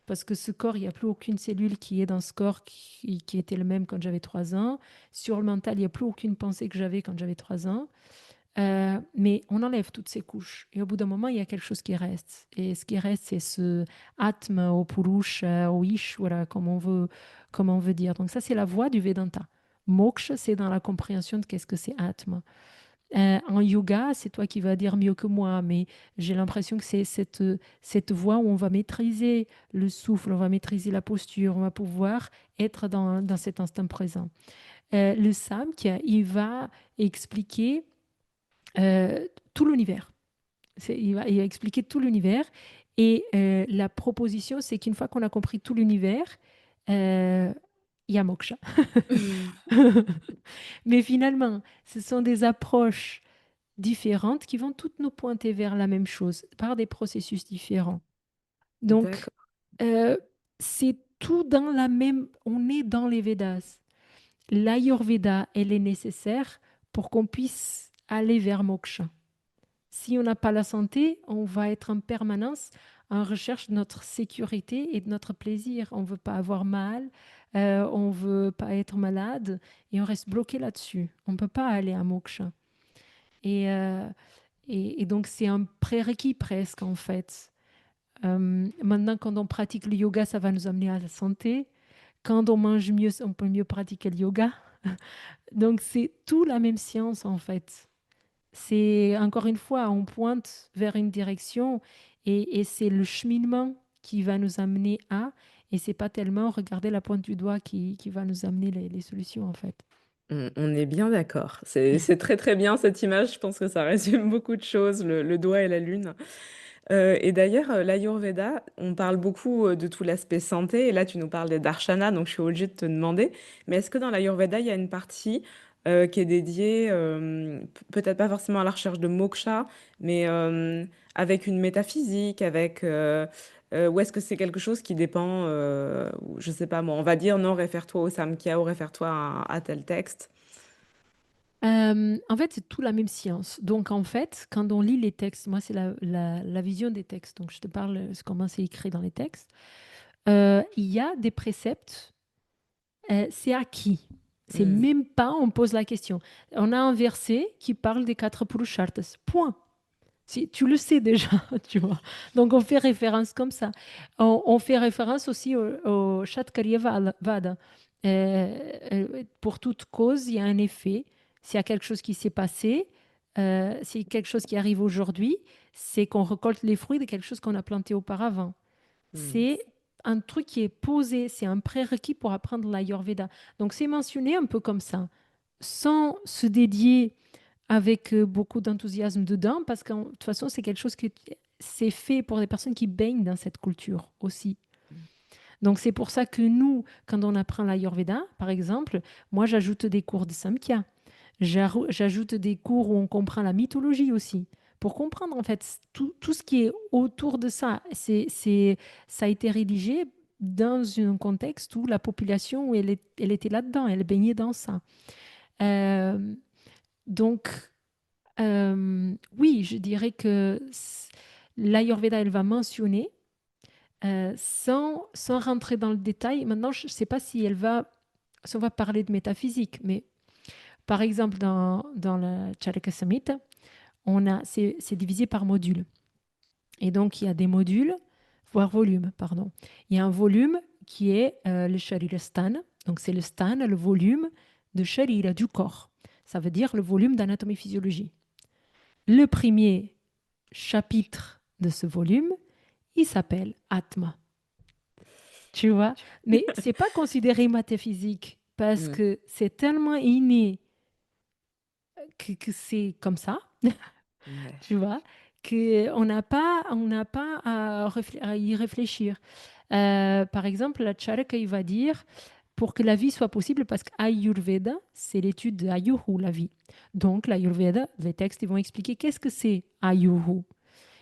Parce que ce corps, il n'y a plus aucune cellule qui est dans ce corps qui était le même quand j'avais 3 ans. Sur le mental, il n'y a plus aucune pensée que j'avais quand j'avais 3 ans. Mais on enlève toutes ces couches. Et au bout d'un moment, il y a quelque chose qui reste. Et ce qui reste, c'est ce Atma, au Purusha, au Ish, voilà, comme on veut dire. Donc ça, c'est la voie du Vedanta. Moksha, c'est dans la compréhension de qu'est-ce que c'est Atma. En yoga, c'est toi qui vas dire mieux que moi, mais j'ai l'impression que c'est cette voie où on va maîtriser le souffle, on va maîtriser la posture, on va pouvoir être dans cet instant présent. Le Samkhya, il va expliquer tout l'univers. Il va expliquer tout l'univers. Et la proposition, c'est qu'une fois qu'on a compris tout l'univers, euh, il y a moksha. Mais finalement, ce sont des approches différentes qui vont toutes nous pointer vers la même chose par des processus différents. Donc, D'accord. euh, c'est tout dans la même... On est dans les Védas. L'Ayurveda, elle est nécessaire pour qu'on puisse aller vers moksha. Si on n'a pas la santé, on va être en permanence en recherche de notre sécurité et de notre plaisir. On ne veut pas avoir mal, on ne veut pas être malade et on reste bloqué là-dessus. On ne peut pas aller à moksha. Et, euh, et donc, c'est un prérequis presque, en fait. Maintenant, quand on pratique le yoga, ça va nous amener à la santé. Quand on mange mieux, on peut mieux pratiquer le yoga. Donc, c'est tout la même science, en fait. C'est encore une fois, on pointe vers une direction et c'est le cheminement qui va nous amener à, et c'est pas tellement regarder la pointe du doigt qui va nous amener les solutions en fait. On est bien d'accord. C'est très très bien cette image. Je pense que ça résume beaucoup de choses, le doigt et la lune. Et d'ailleurs, l'Ayurveda, on parle beaucoup de tout l'aspect santé. Et là, tu nous parles des darshanas, donc je suis obligée de te demander. Mais est-ce que dans l'Ayurveda, il y a une partie qui est dédiée, peut-être pas forcément à la recherche de moksha, mais avec une métaphysique, ou est-ce que c'est quelque chose qui dépend, je sais pas moi, on va dire non, réfère-toi au Samkhya ou réfère-toi à tel texte. En fait, c'est tout la même science. Donc, en fait, quand on lit les textes, moi, c'est la vision des textes. Donc, je te parle de comment c'est écrit dans les textes. Il y a des préceptes, c'est acquis. C'est Hmm. même pas, on pose la question. On a un verset qui parle des 4 Purusharthas. Point. Si, tu le sais déjà, tu vois. Donc, on fait référence comme ça. On fait référence aussi au Shatkarya Vada. Pour toute cause, il y a un effet. S'il y a quelque chose qui s'est passé, s'il y a quelque chose qui arrive aujourd'hui, c'est qu'on récolte les fruits de quelque chose qu'on a planté auparavant. Hmm. C'est un truc qui est posé, c'est un prérequis pour apprendre l'Ayurveda. Donc, c'est mentionné un peu comme ça, sans se dédier avec beaucoup d'enthousiasme dedans, parce que de toute façon, c'est quelque chose qui c'est fait pour des personnes qui baignent dans cette culture aussi. Donc c'est pour ça que nous, quand on apprend l'Ayurveda, par exemple, moi j'ajoute des cours de Samkhya, j'ajoute des cours où on comprend la mythologie aussi, pour comprendre en fait tout ce qui est autour de ça. Ça a été rédigé dans un contexte où la population, où elle était là-dedans, elle baignait dans ça. Euh, donc, oui, je dirais que l'Ayurveda, elle va mentionner sans rentrer dans le détail. Maintenant, je ne sais pas si on va parler de métaphysique, mais par exemple, dans le Charaka Samhita, c'est divisé par module. Et donc, il y a des modules, voire volumes, pardon. Il y a un volume qui est le Sharira Stan. Donc, c'est le stan, le volume de Sharira, du corps. Ça veut dire le volume d'anatomie-physiologie. Le premier chapitre de ce volume, il s'appelle Atma. Tu vois? Mais c'est pas considéré métaphysique parce Hmm. que c'est tellement inné que c'est comme ça, Ouais. tu vois, qu'on n'a pas à y réfléchir. Par exemple, la Charaka, il va dire pour que la vie soit possible, parce qu'Ayurveda, c'est l'étude de Ayuhu, la vie. Donc, l'Ayurveda, les textes, ils vont expliquer qu'est-ce que c'est Ayuhu.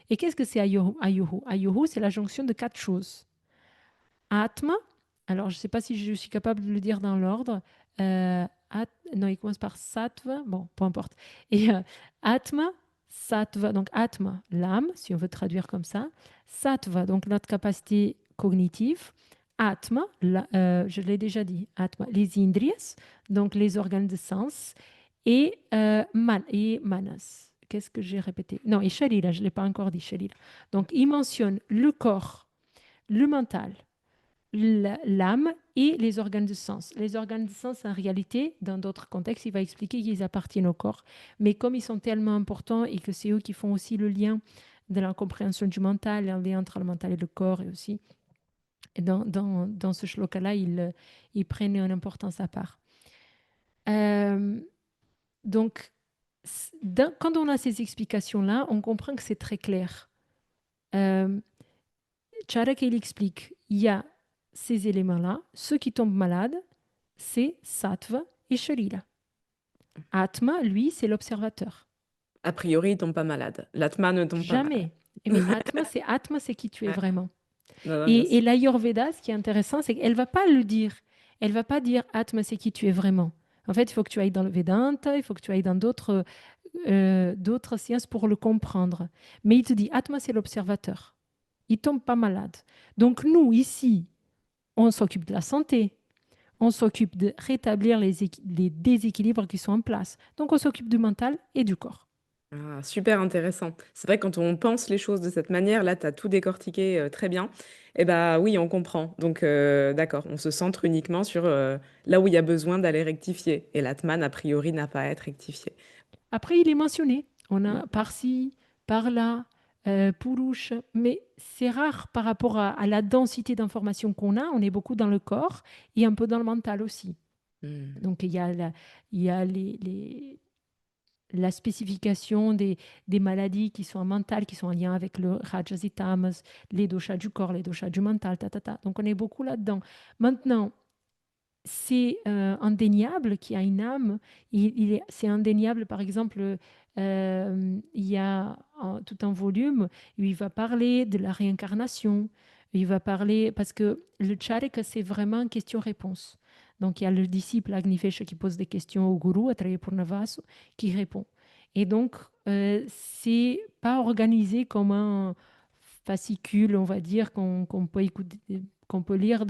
Et qu'est-ce que c'est Ayuhu? Ayuhu, c'est la jonction de 4 choses. Atma, alors je ne sais pas si je suis capable de le dire dans l'ordre. Non, il commence par sattva, bon, peu importe. Et Atma, Sattva, donc Atma, l'âme, si on veut traduire comme ça. Sattva, donc notre capacité cognitive. Atma, je l'ai déjà dit, Atma, les indriyas, donc les organes de sens. Et manas. Qu'est-ce que j'ai répété? Non, et sharira, je ne l'ai pas encore dit, sharira. Donc, il mentionne le corps, le mental, l'âme et les organes de sens. Les organes de sens, en réalité, dans d'autres contextes, il va expliquer qu'ils appartiennent au corps. Mais comme ils sont tellement importants et que c'est eux qui font aussi le lien de la compréhension du mental, le lien entre le mental et le corps, et aussi, et dans ce shloka-là, ils prennent une importance à part. Euh, donc, quand on a ces explications-là, on comprend que c'est très clair. Euh, Charek, il explique, il y a ces éléments-là, ceux qui tombent malades, c'est sattva et sharira. Atma, lui, c'est l'observateur. A priori, il tombe pas malade. L'atma ne tombe pas malade. Jamais. Mais Atma, c'est qui tu es Ouais. vraiment. Non, non, bien Et sûr. l'Ayurveda, ce qui est intéressant, c'est qu'elle va pas le dire. Elle va pas dire Atma, c'est qui tu es vraiment. En fait, il faut que tu ailles dans le Vedanta, il faut que tu ailles dans d'autres sciences pour le comprendre. Mais il te dit Atma, c'est l'observateur. Il tombe pas malade. Donc nous, ici, on s'occupe de la santé, on s'occupe de rétablir les déséquilibres qui sont en place. Donc on s'occupe du mental et du corps. Ah, super intéressant. C'est vrai que quand on pense les choses de cette manière, là, tu as tout décortiqué très bien. Et bah oui, on comprend. Donc, d'accord, on se centre uniquement sur là où il y a besoin d'aller rectifier. Et l'atman, a priori, n'a pas à être rectifié. Après, il est mentionné. On Mm. a par-ci, par-là, Purush, mais c'est rare par rapport à la densité d'informations qu'on a. On est beaucoup dans le corps et un peu dans le mental aussi. Mm. Donc, il y a la spécification des maladies qui sont mentales, qui sont en lien avec le rajas et tamas, les doshas du corps, les doshas du mental, ta, ta, ta. Donc, on est beaucoup là-dedans. Maintenant, c'est indéniable qu'il y a une âme. C'est indéniable, par exemple, il y a tout un volume où il va parler de la réincarnation. Il va parler, parce que le Charika, c'est vraiment question-réponse. Donc, il y a le disciple Agnifesha qui pose des questions au gourou, à travers Purnavasu, qui répond. Et donc, c'est pas organisé comme un fascicule, on va dire, qu'on peut écouter, qu'on peut lire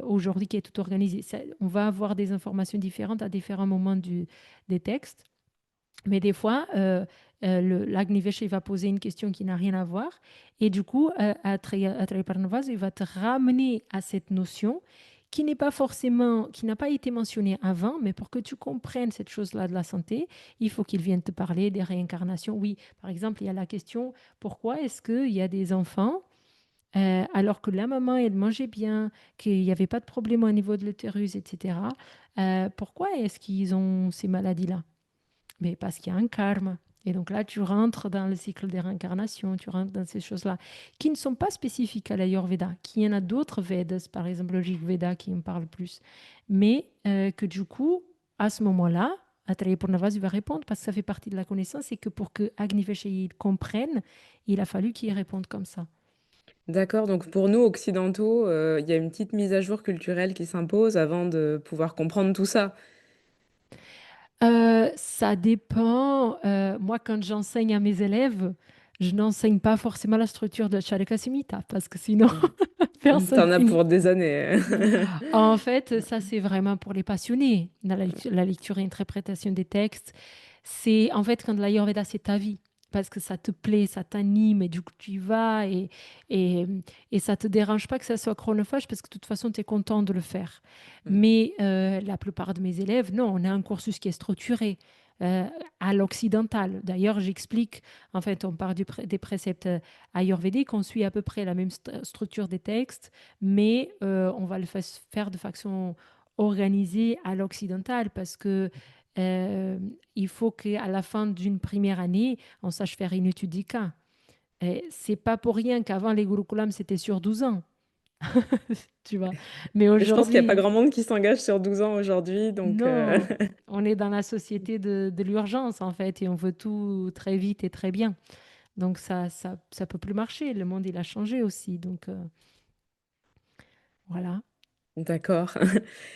aujourd'hui qui est tout organisé. On va avoir des informations différentes à différents moments des textes, mais des fois, l'Agnivesh, il va poser une question qui n'a rien à voir, et du coup, Atraya Parnavas, il va te ramener à cette notion qui n'est pas forcément, qui n'a pas été mentionnée avant, mais pour que tu comprennes cette chose-là de la santé, il faut qu'il vienne te parler des réincarnations. Oui, par exemple, il y a la question, pourquoi est-ce qu'il y a des enfants alors que la maman, elle mangeait bien, qu'il n'y avait pas de problème au niveau de l'utérus, etc. Pourquoi est-ce qu'ils ont ces maladies-là? Mais parce qu'il y a un karma. Et donc là, tu rentres dans le cycle des réincarnations, tu rentres dans ces choses-là qui ne sont pas spécifiques à l'Ayurveda, qu'il y en a d'autres Vedas, par exemple le Rig Veda qui en parle plus, mais que du coup, à ce moment-là, Atraya Purnavas va répondre parce que ça fait partie de la connaissance et que pour que Agnivesh comprenne, il a fallu qu'il réponde comme ça. D'accord, donc pour nous, occidentaux, il y a une petite mise à jour culturelle qui s'impose avant de pouvoir comprendre tout ça. Ça dépend. Moi, quand j'enseigne à mes élèves, je n'enseigne pas forcément la structure de Charaka Samhita parce que sinon, personne T'en as finit. pour des années. En fait, ça, c'est vraiment pour les passionnés. Dans la lecture et interprétation des textes, c'est en fait quand l'Ayurveda, c'est ta vie. Parce que ça te plaît, ça t'anime, et du coup, tu y vas, et, et ça te dérange pas que ça soit chronophage, parce que de toute façon, tu es content de le faire. Mm. Mais la plupart de mes élèves, non, on a un cursus qui est structuré euh, à l'occidental. D'ailleurs, j'explique, en fait, on part des préceptes ayurvédiques, on suit à peu près la même structure des textes, mais on va le faire de façon organisée à l'occidental parce que il faut qu'à la fin d'une première année, on sache faire une étude du cas. Et c'est pas pour rien qu'avant les Gurukulam, c'était sur 12 ans, tu vois. Mais Mais je pense qu'il n'y a pas aujourd'hui, grand monde qui s'engage sur 12 ans aujourd'hui, donc non, on est dans la société de l'urgence, en fait, et on veut tout très vite et très bien. Donc ça peut plus marcher. Le monde, il a changé aussi. Donc voilà. D'accord.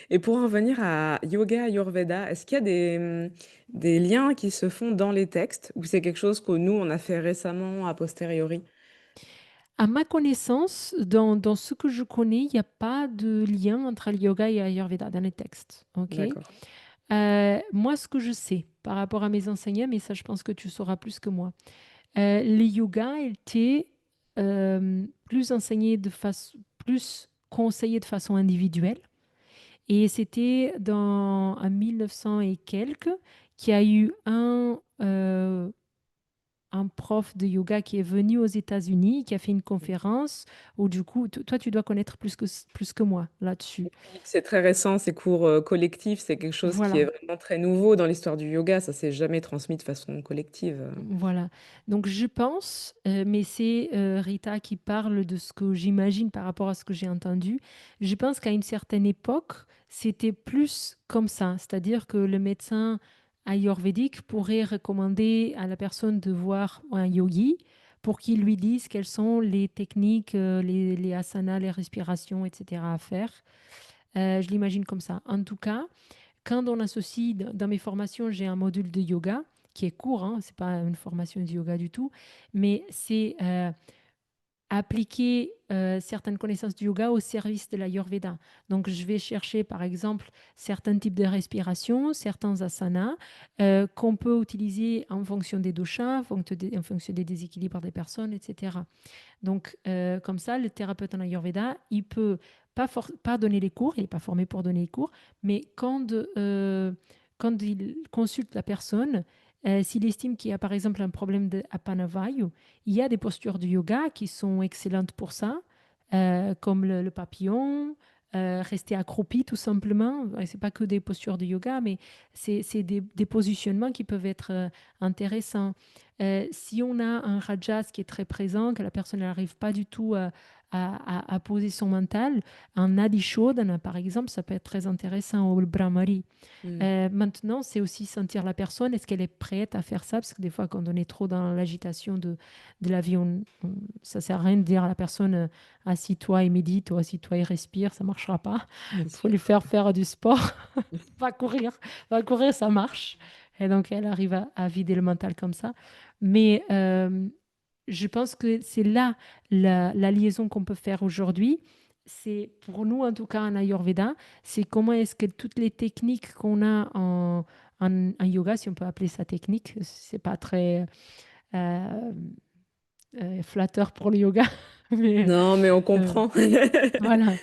Et pour en venir à yoga Ayurveda, est-ce qu'il y a des liens qui se font dans les textes ou c'est quelque chose que nous, on a fait récemment a posteriori? À ma connaissance, dans ce que je connais, il y a pas de lien entre le yoga et Ayurveda dans les textes, OK? D'accord. Moi, ce que je sais par rapport à mes enseignants, mais ça, je pense que tu sauras plus que moi. Le yoga était, plus enseigné de façon plus conseillé de façon individuelle et c'était en 1900 et quelques qu'il y a eu un prof de yoga qui est venu aux États-Unis, qui a fait une conférence où du coup, toi, tu dois connaître plus que moi là-dessus. Oui, c'est très récent, ces cours collectifs, c'est quelque chose qui est Voilà. vraiment très nouveau dans l'histoire du yoga. Ça s'est jamais transmis de façon collective. Voilà. Donc je pense, mais c'est, Rita qui parle de ce que j'imagine par rapport à ce que j'ai entendu. Je pense qu'à une certaine époque, c'était plus comme ça. C'est-à-dire que le médecin ayurvédique pourrait recommander à la personne de voir un yogi pour qu'il lui dise quelles sont les techniques, les asanas, les respirations, et cetera à faire. Je l'imagine comme ça. En tout cas, quand on associe, dans mes formations, j'ai un module de yoga qui est court, hein, c'est pas une formation de yoga du tout, mais c'est appliquer certaines connaissances du yoga au service de l'Ayurveda. Donc, je vais chercher, par exemple, certains types de respiration, certains asanas qu'on peut utiliser en fonction des doshas, en fonction des déséquilibres des personnes, etc. Donc, comme ça, le thérapeute en Ayurveda, il peut pas donner les cours, il n'est pas formé pour donner les cours, mais quand il consulte la personne, s'il estime qu'il y a par exemple un problème de Apanavayu, il y a des postures du yoga qui sont excellentes pour ça, comme le papillon, rester accroupi tout simplement. C'est pas que des postures de yoga, mais c'est des positionnements qui peuvent être intéressants. Si on a un rajas qui est très présent, que la personne n'arrive pas du tout à poser son mental, un adishodhana par exemple, ça peut être très intéressant, ou le brahmari. Mm. Maintenant, c'est aussi sentir la personne, est-ce qu'elle est prête à faire ça? Parce que des fois, quand on est trop dans l'agitation de la vie, ça sert à rien de dire à la personne assis-toi et médite ou assis-toi et respire, ça marchera pas. C'est Il faut sûr. lui faire faire du sport, va courir, va courir, ça marche. Et donc, elle arrive à vider le mental comme ça. Mais je pense que c'est là la liaison qu'on peut faire aujourd'hui. C'est pour nous, en tout cas en Ayurveda, c'est comment est-ce que toutes les techniques qu'on a en yoga, si on peut appeler ça technique, c'est pas très euh, flatteur pour le yoga, mais Non, mais on euh, comprend. voilà.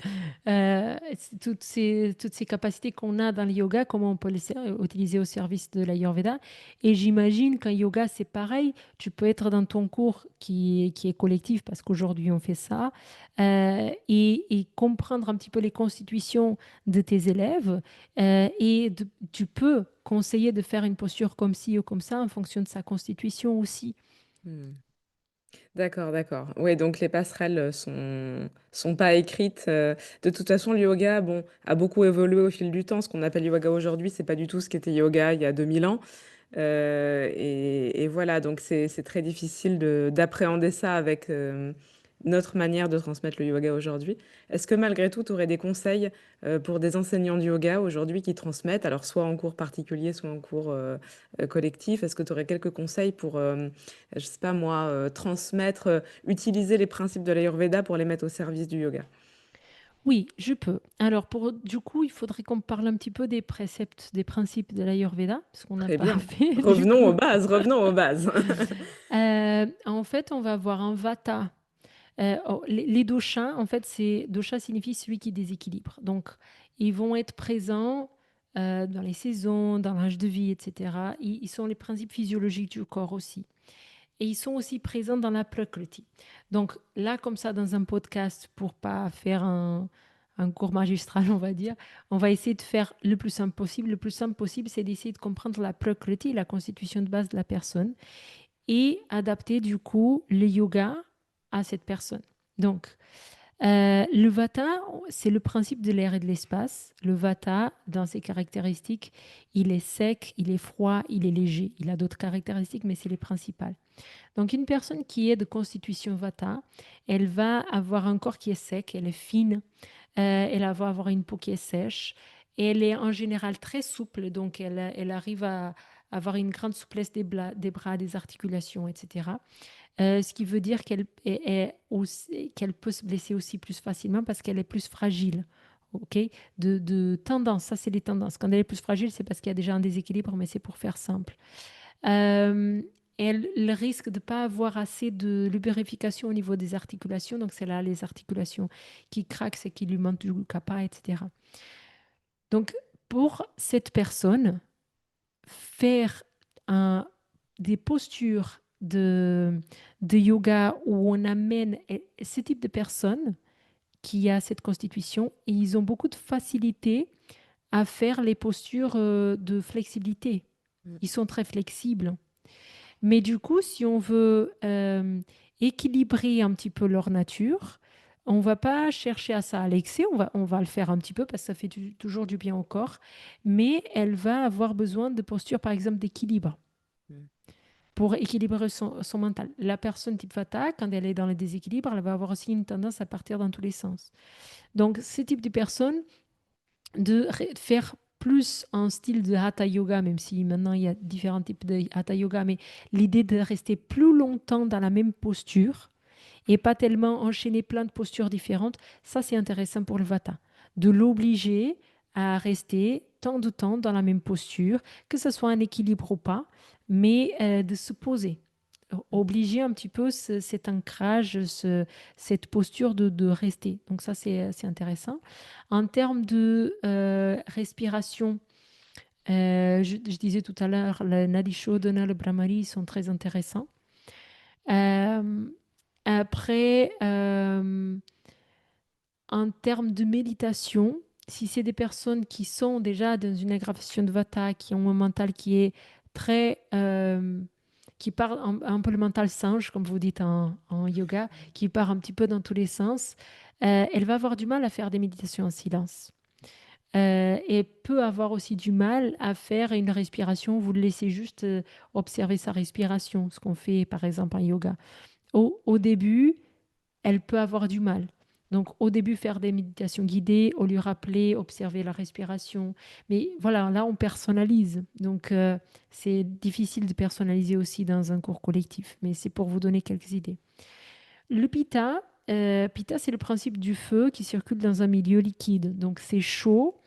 Toutes ces capacités qu'on a dans le yoga, comment on peut les utiliser au service de l'Ayurveda. Et j'imagine qu'en yoga, c'est pareil. Tu peux être dans ton cours qui est collectif, parce qu'aujourd'hui, on fait ça, et comprendre un petit peu les constitutions de tes élèves. Tu peux conseiller de faire une posture comme ci ou comme ça en fonction de sa constitution aussi. Hmm. D'accord, d'accord. Oui, donc les passerelles sont pas écrites. De toute façon, le yoga, bon, a beaucoup évolué au fil du temps. Ce qu'on appelle yoga aujourd'hui, c'est pas du tout ce qu'était yoga il y a 2000 ans. Et voilà, donc c'est très difficile d'appréhender ça avec notre manière de transmettre le yoga aujourd'hui. Est-ce que malgré tout, tu aurais des conseils pour des enseignants de yoga aujourd'hui qui transmettent, alors soit en cours particulier, soit en cours collectif? Est-ce que tu aurais quelques conseils pour, je sais pas moi, transmettre, utiliser les principes de l'Ayurveda pour les mettre au service du yoga? Oui, je peux. Alors, du coup, il faudrait qu'on parle un petit peu des préceptes, des principes de l'Ayurveda, parce qu'on n'a Très pas bien. fait, du Revenons aux coup. bases, revenons aux bases. En fait, on va avoir un vata. Les doshas, en fait, dosha signifie celui qui déséquilibre. Donc, ils vont être présents dans les saisons, dans l'âge de vie, etc. Ils sont les principes physiologiques du corps aussi. Et ils sont aussi présents dans la prakriti. Donc là, comme ça, dans un podcast, pour pas faire un cours magistral, on va dire, on va essayer de faire le plus simple possible. Le plus simple possible, c'est d'essayer de comprendre la prakriti, la constitution de base de la personne, et adapter du coup le yoga à cette personne. Donc, le vata, c'est le principe de l'air et de l'espace. Le vata, dans ses caractéristiques, il est sec, il est froid, il est léger. Il a d'autres caractéristiques, mais c'est les principales. Donc, une personne qui est de constitution vata, elle va avoir un corps qui est sec, elle est fine, Elle va avoir une peau qui est sèche. Et elle est en général très souple, donc elle arrive à avoir une grande souplesse des bras, des articulations, etc. Ce qui veut dire qu'elle peut se blesser aussi plus facilement parce qu'elle est plus fragile. OK? De tendance, ça c'est les tendances. Quand elle est plus fragile, c'est parce qu'il y a déjà un déséquilibre, mais c'est pour faire simple. Euh, elle risque de ne pas avoir assez de lubrification au niveau des articulations, donc c'est là les articulations qui craquent, c'est qui lui manque du kappa, etc. Donc pour cette personne, faire un- des postures de yoga où on amène ce type de personnes qui a cette constitution et ils ont beaucoup de facilité à faire les postures de flexibilité. Mmh. Ils sont très flexibles. Mais du coup, si on veut équilibrer un petit peu leur nature, on ne va pas chercher à ça à l'excès, on va le faire un petit peu parce que ça fait toujours du bien au corps, mais elle va avoir besoin de postures, par exemple, d'équilibre Mmh. pour équilibrer son mental. La personne type Vata, quand elle est dans le déséquilibre, elle va avoir aussi une tendance à partir dans tous les sens. Donc, ce type de personne, de faire plus en style de Hatha Yoga, même si maintenant il y a différents types de Hatha Yoga, mais l'idée de rester plus longtemps dans la même posture et pas tellement enchaîner plein de postures différentes, ça c'est intéressant pour le Vata. De l'obliger à rester tant de temps dans la même posture, que ce soit un équilibre ou pas, mais de se poser. Mmh. Obliger un petit peu cet ancrage, cette posture de rester. Donc ça, c'est intéressant. En termes de respiration, je disais tout à l'heure, le Nadi Shodhana, le Brahmari sont très intéressants. Euh, après, en termes de méditation, si c'est des personnes qui sont déjà dans une aggravation de Vata, qui ont un mental qui est très... qui part un peu le mental singe, comme vous dites en yoga, qui part un petit peu dans tous les sens, elle va avoir du mal à faire des méditations en silence. Et peut avoir aussi du mal à faire une respiration. Vous le laissez juste observer sa respiration, ce qu'on fait par exemple en yoga. Au début, elle peut avoir du mal. Donc, au début, faire des méditations guidées, au lui rappeler, observer la respiration. Mais voilà, là, on personnalise. Donc, c'est difficile de personnaliser aussi dans un cours collectif. Mais c'est pour vous donner quelques idées. Le pita, c'est le principe du feu qui circule dans un milieu liquide. Donc, c'est chaud.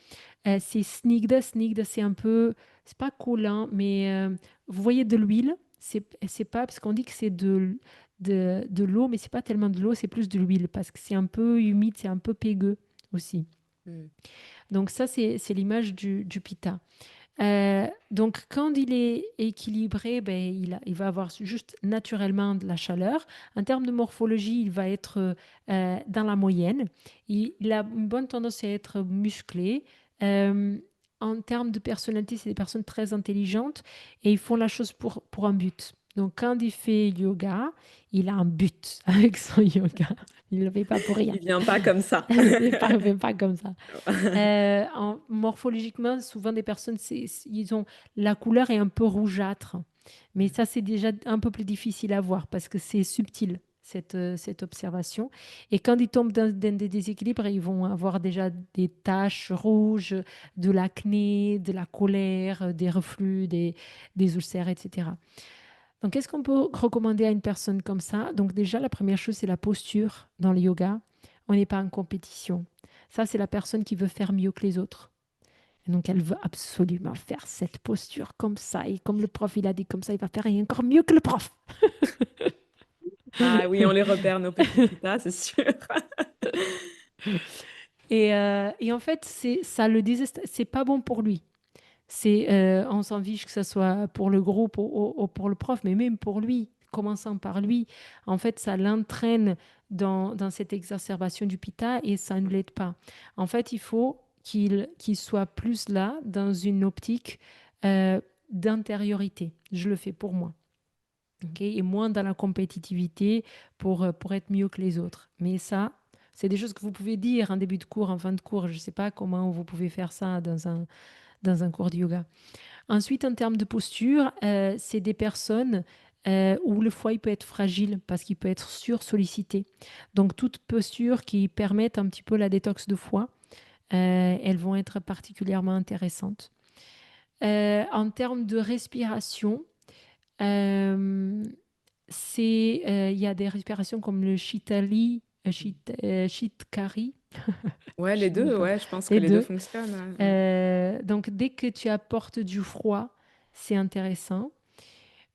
C'est snigda. Snigda, c'est un peu, c'est pas collant, mais vous voyez de l'huile. C'est pas, parce qu'on dit que c'est de l'eau, mais c'est pas tellement de l'eau, c'est plus de l'huile, parce que c'est un peu humide, c'est un peu pégueux aussi. Mmh. Donc ça, c'est l'image du pita. Donc, quand il est équilibré, ben, il va avoir juste naturellement de la chaleur. En termes de morphologie, il va être dans la moyenne. Il a une bonne tendance à être musclé. Euh, En termes de personnalité, c'est des personnes très intelligentes et ils font la chose pour un but. Donc, quand il fait yoga, il a un but avec son yoga. Il ne le fait pas pour rien. Il vient pas comme ça. Il fait pas comme ça. Morphologiquement, souvent des personnes, ils ont la couleur est un peu rougeâtre, mais Mmh. ça c'est déjà un peu plus difficile à voir parce que c'est subtil cette observation. Et quand ils tombent dans des déséquilibres, ils vont avoir déjà des taches rouges, de l'acné, de la colère, des reflux, des ulcères, etc. Donc, qu'est-ce qu'on peut recommander à une personne comme ça? Donc, déjà, la première chose, c'est la posture dans le yoga. On n'est pas en compétition. Ça, c'est la personne qui veut faire mieux que les autres. Et donc, elle veut absolument faire cette posture comme ça. Et comme le prof, il a dit comme ça, il va faire encore mieux que le prof. Ah oui, on les repère, nos petits pitas, c'est sûr. Et en fait, c'est pas bon pour lui. On s'en fiche que ce soit pour le groupe ou pour le prof, mais même pour lui, commençant par lui, en fait, ça l'entraîne dans cette exacerbation du pitta et ça ne l'aide pas. En fait, il faut qu'il soit plus là dans une optique euh, d'intériorité. Je le fais pour moi. Ok. Et moins dans la compétitivité pour être mieux que les autres. Mais ça, c'est des choses que vous pouvez dire en début de cours, en fin de cours. Je ne sais pas comment vous pouvez faire ça dans un cours de yoga. Ensuite, en termes de posture, c'est des personnes ou le foie il peut être fragile parce qu'il peut être sursollicité. Donc, toute posture qui permette un petit peu la détox de foie, elles vont être particulièrement intéressantes. En termes de respiration, euh, il y a des respirations comme le Shitali, Shitkari, Ouais, je les sais même deux, pas, ouais, je pense que les les deux deux. fonctionnent. Ouais. Mm. Donc, dès que tu apportes du froid, c'est intéressant.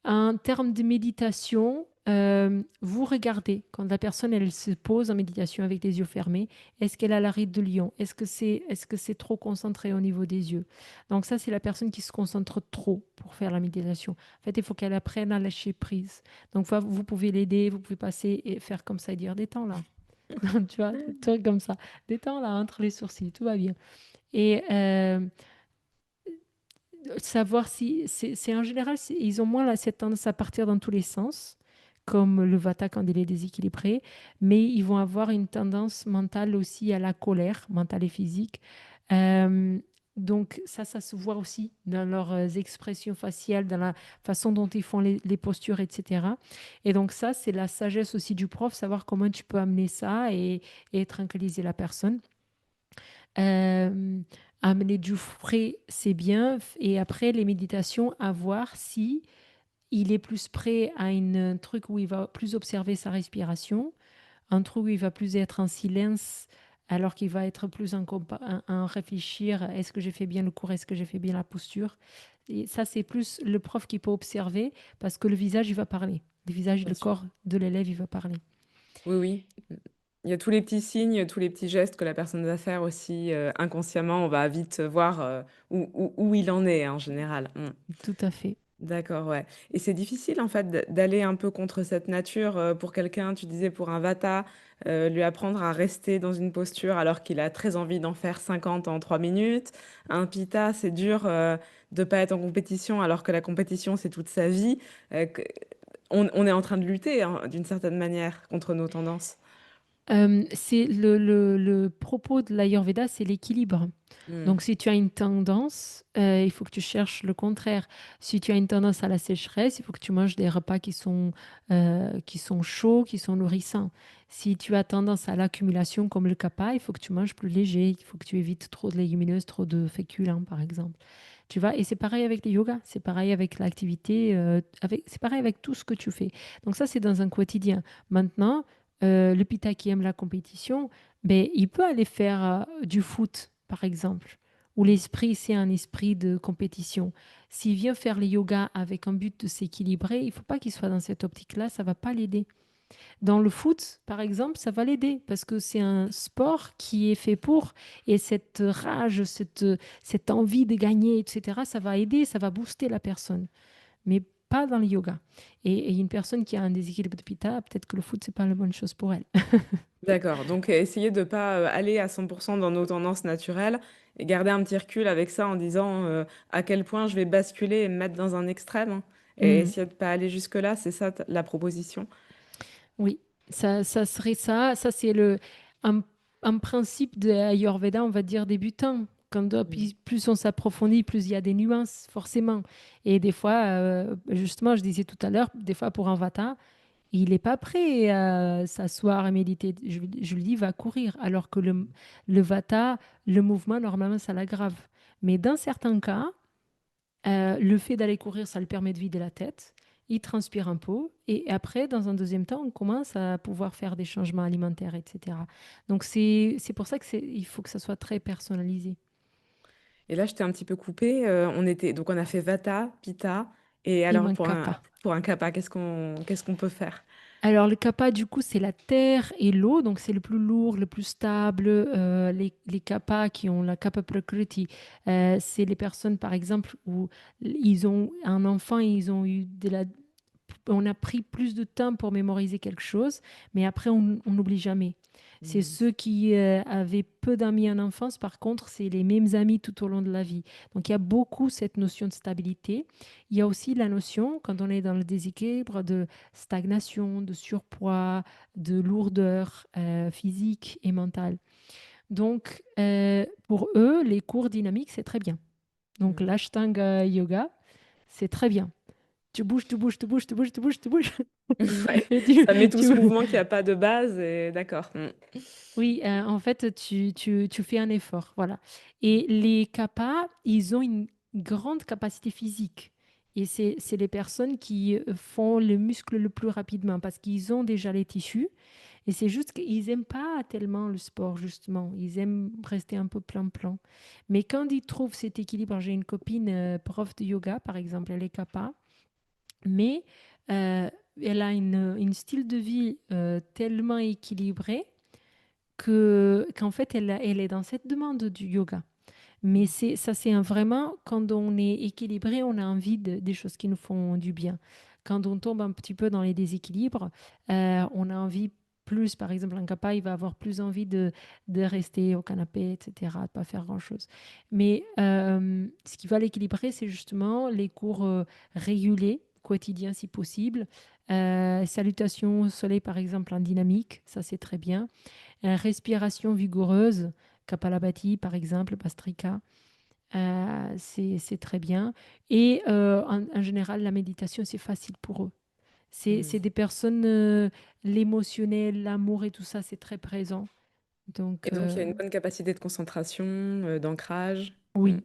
En termes de méditation, vous regardez quand la personne elle se pose en méditation avec les yeux fermés, est-ce qu'elle a la ride de lion? Est-ce que c'est trop concentré au niveau des yeux? Donc ça, c'est la personne qui se concentre trop pour faire la méditation. En fait, il faut qu'elle apprenne à lâcher prise. Donc vous pouvez l'aider, vous pouvez passer et faire comme ça et dire détends là. Tu vois, des trucs comme ça. Détends là entre les sourcils, tout va bien. Et savoir si c'est en général ils ont moins cette tendance à partir dans tous les sens comme le vata quand il est déséquilibré, mais ils vont avoir une tendance mentale aussi à la colère mentale et physique. Euh, donc ça se voit aussi dans leurs expressions faciales, dans la façon dont ils font les postures, etc. Et donc ça, c'est la sagesse aussi du prof, savoir comment tu peux amener ça et tranquilliser la personne. Euh, Amener du frais, c'est bien. Et après, les méditations, à voir si il est plus prêt à un truc où il va plus observer sa respiration, un truc où il va plus être en silence, alors qu'il va être plus en réfléchir, est-ce que j'ai fait bien le cours, est-ce que j'ai fait bien la posture. Et ça, c'est plus le prof qui peut observer, parce que le visage, il va parler. Le visage, Bien le sûr. corps de l'élève, il va parler. Oui, oui. Il y a tous les petits signes, tous les petits gestes que la personne va faire aussi inconsciemment. On va vite voir où il en est en général. Mm. Tout à fait. D'accord, ouais. Et c'est difficile en fait d'aller un peu contre cette nature pour quelqu'un, tu disais pour un vata, lui apprendre à rester dans une posture alors qu'il a très envie d'en faire 50 en 3 minutes. Un pita, c'est dur de pas être en compétition alors que la compétition, c'est toute sa vie. On est en train de lutter hein, d'une certaine manière contre nos tendances. C'est le propos de l'Ayurveda, c'est l'équilibre. Mm. Donc, si tu as une tendance, il faut que tu cherches le contraire. Si tu as une tendance à la sécheresse, il faut que tu manges des repas qui sont chauds, qui sont nourrissants. Si tu as tendance à l'accumulation, comme le kapha, il faut que tu manges plus léger. Il faut que tu évites trop de légumineuses, trop de féculents, par exemple. Tu vois, et c'est pareil avec le yoga, c'est pareil avec l'activité, c'est pareil avec tout ce que tu fais. Donc ça, c'est dans un quotidien. Maintenant, le pita qui aime la compétition, ben, il peut aller faire du foot, par exemple, où l'esprit, c'est un esprit de compétition. S'il vient faire le yoga avec un but de s'équilibrer, il ne faut pas qu'il soit dans cette optique-là, ça ne va pas l'aider. Dans le foot, par exemple, ça va l'aider parce que c'est un sport qui est fait pour, et cette rage, cette envie de gagner, etc., ça va aider, ça va booster la personne, mais pas dans le yoga. Et une personne qui a un déséquilibre de pitta, peut-être que le foot, c'est pas la bonne chose pour elle. D'accord, donc essayer de pas aller à 100% dans nos tendances naturelles et garder un petit recul avec ça en disant à quel point je vais basculer et me mettre dans un extrême hein, et Mhm. essayer de pas aller jusque-là, c'est ça la proposition. Oui, ça serait ça. Ça, c'est un principe de Ayurveda, on va dire, débutant. Quand Mm. plus on s'approfondit, plus il y a des nuances, forcément. Et des fois, justement, je disais tout à l'heure, des fois pour un vata, il n'est pas prêt à s'asseoir et méditer. Je lui dis, va courir. Alors que le vata, le mouvement, normalement, ça l'aggrave. Mais dans certains cas, le fait d'aller courir, ça lui permet de vider la tête. Il transpire un peu. Et après, dans un deuxième temps, on commence à pouvoir faire des changements alimentaires, etc. Donc, c'est pour ça il faut que ça soit très personnalisé. Et là, je t'ai un petit peu coupé. Donc on a fait Vata, Pitta, et Il alors manque kappa. pour un Kappa, qu'est-ce qu'on peut faire? Alors, le kappa, du coup, c'est la terre et l'eau. Donc, c'est le plus lourd, le plus stable. Les kappas qui ont la kappa prakriti, c'est les personnes, par exemple, où ils ont un enfant et ils ont eu on a pris plus de temps pour mémoriser quelque chose, mais après, on n'oublie jamais. C'est Mm. ceux qui avaient peu d'amis en enfance, par contre, c'est les mêmes amis tout au long de la vie. Donc, il y a beaucoup cette notion de stabilité. Il y a aussi la notion, quand on est dans le déséquilibre, de stagnation, de surpoids, de lourdeur physique et mentale. Donc, pour eux, les cours dynamiques, c'est très bien. Donc, Mm. l'Ashtanga Yoga, c'est très bien. tu bouges, tu bouges, tu bouges, tu bouges, tu bouges, tu bouges. Ouais, Et ça met tout ce mouvement qui a pas de base et d'accord. oui, en fait, tu fais un effort, voilà. Et les kappas, ils ont une grande capacité physique. Et c'est les personnes qui font le muscle le plus rapidement parce qu'ils ont déjà les tissus. Et c'est juste qu'ils n'aiment pas tellement le sport, justement. Ils aiment rester un peu plan-plan. Mais quand ils trouvent cet équilibre, j'ai une copine prof de yoga, par exemple, elle est kappa, mais euh, elle a une style de vie tellement équilibré qu'en fait, elle est dans cette demande du yoga. Mais ça, c'est vraiment, quand on est équilibré, on a envie des choses qui nous font du bien. Quand on tombe un petit peu dans les déséquilibres, on a envie plus, par exemple, un kappa, il va avoir plus envie de rester au canapé, etc., de pas faire grand-chose. Mais ce qui va l'équilibrer, c'est justement les cours réguliers, quotidiens si possible. Salutations au soleil, par exemple, en dynamique, ça c'est très bien. Respiration vigoureuse, Kapalabhati par exemple, Pastrika, c'est très bien. Et en général, la méditation, c'est facile pour eux. C'est Mm. des personnes, l'émotionnel, l'amour et tout ça, c'est très présent. Donc, Et donc, il y a une bonne capacité de concentration, d'ancrage. Mm. oui, oui,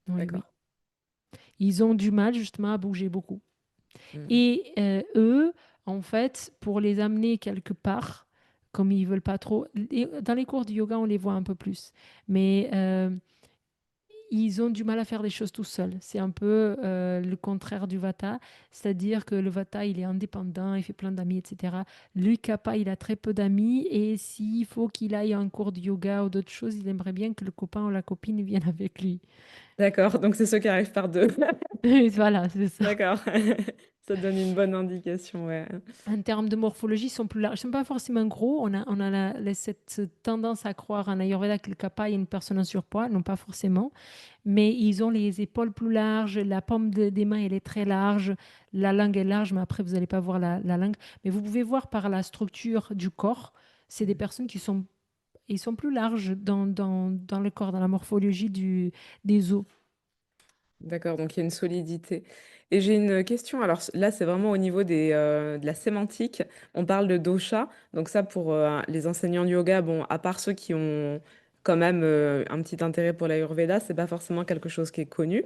oui. D'accord. Ils ont du mal justement à bouger beaucoup. Mm. Et eux, en fait, pour les amener quelque part, comme ils veulent pas trop, dans les cours de yoga, on les voit un peu plus. Mais ils ont du mal à faire les choses tout seuls. C'est un peu le contraire du Vata, c'est-à-dire que le Vata, il est indépendant, il fait plein d'amis, etc. Le Kapha, il a très peu d'amis et s'il faut qu'il aille à un cours de yoga ou d'autres choses, il aimerait bien que le copain ou la copine vienne avec lui. D'accord, donc c'est ceux qui arrivent par deux. Voilà, c'est ça. D'accord. Ça donne une bonne indication, ouais. En termes de morphologie, ils sont plus larges. Ils sont pas forcément gros. On a cette tendance à croire en Ayurveda que le kapha est une personne en surpoids. Non, pas forcément. Mais ils ont les épaules plus larges, la paume des mains, elle est très large, la langue est large, mais après, vous n'allez pas voir la langue. Mais vous pouvez voir par la structure du corps, c'est des personnes qui sont, ils sont plus larges dans le corps, dans la morphologie des os. D'accord, donc il y a une solidité. Et j'ai une question, alors là c'est vraiment au niveau de la sémantique, on parle de dosha, donc ça pour les enseignants de yoga, bon, à part ceux qui ont quand même un petit intérêt pour l'Ayurveda, c'est pas forcément quelque chose qui est connu.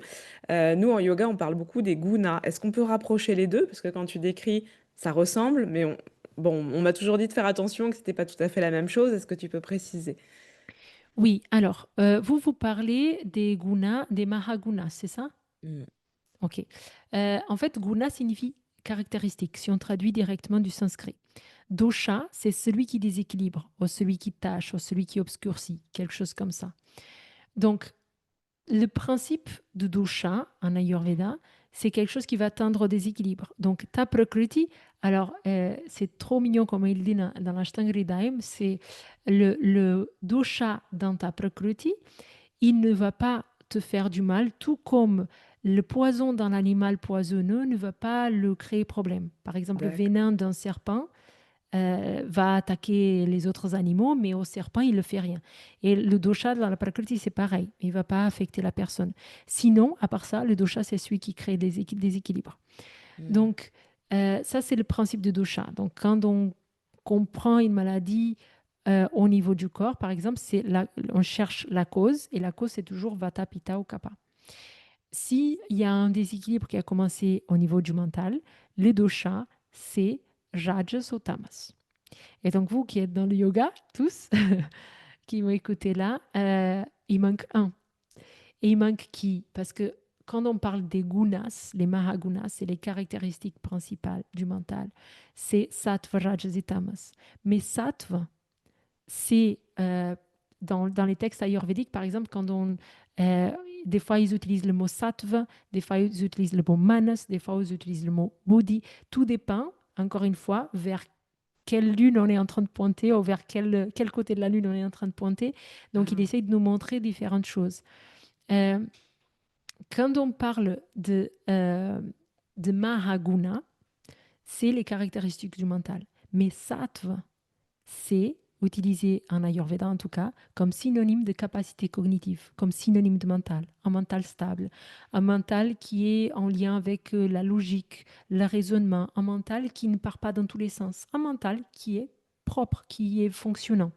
Nous en yoga on parle beaucoup des gunas, est-ce qu'on peut rapprocher les deux? Parce que quand tu décris, ça ressemble, mais bon, on m'a toujours dit de faire attention, que c'était pas tout à fait la même chose, est-ce que tu peux préciser? Oui, alors, vous parlez des gunas, des mahagunas, c'est ça? Mm. Ok. En fait, guna signifie caractéristique, si on traduit directement du sanskrit. Dosha, c'est celui qui déséquilibre, ou celui qui tâche, ou celui qui obscurcit, quelque chose comme ça. Donc, le principe de dosha en Ayurveda, c'est quelque chose qui va tendre au déséquilibre. Donc, ta prakriti, alors c'est trop mignon comme il dit dans l'Ashtanga Hridayam, c'est le dosha dans ta prakriti, il ne va pas te faire du mal, tout comme le poison dans l'animal poisonneux ne va pas le créer problème. Par exemple, le D'accord. venin d'un serpent va attaquer les autres animaux, mais au serpent, il ne fait rien. Et le dosha dans la prakriti, c'est pareil. Il ne va pas affecter la personne. Sinon, à part ça, le dosha, c'est celui qui crée des déséquilibres. Mm. Donc, ça, c'est le principe de dosha. Donc, quand on comprend une maladie au niveau du corps, par exemple, on cherche la cause, et la cause, c'est toujours vata, pitta ou kapha. S'il y a un déséquilibre qui a commencé au niveau du mental, le dosha, c'est rajas ou tamas. Et donc, vous qui êtes dans le yoga, tous, qui m'écoutez là, il manque un. Et il manque qui? Parce que quand on parle des gunas, les mahagunas, c'est les caractéristiques principales du mental. C'est sattva, rajas et tamas. Mais sattva, c'est dans les textes ayurvédiques, par exemple, euh, des fois ils utilisent le mot sattva, des fois ils utilisent le mot manas, des fois ils utilisent le mot buddhi. Tout dépend, encore une fois, vers quelle lune on est en train de pointer ou vers quel côté de la lune on est en train de pointer. Donc, il Ah, essaye de nous montrer différentes choses. Euh, Quand on parle de Mahaguna, c'est les caractéristiques du mental. Mais Sattva, c'est utilisé en Ayurveda en tout cas, comme synonyme de capacité cognitive, comme synonyme de mental, un mental stable, un mental qui est en lien avec la logique, le raisonnement, un mental qui ne part pas dans tous les sens, un mental qui est propre, qui est fonctionnant.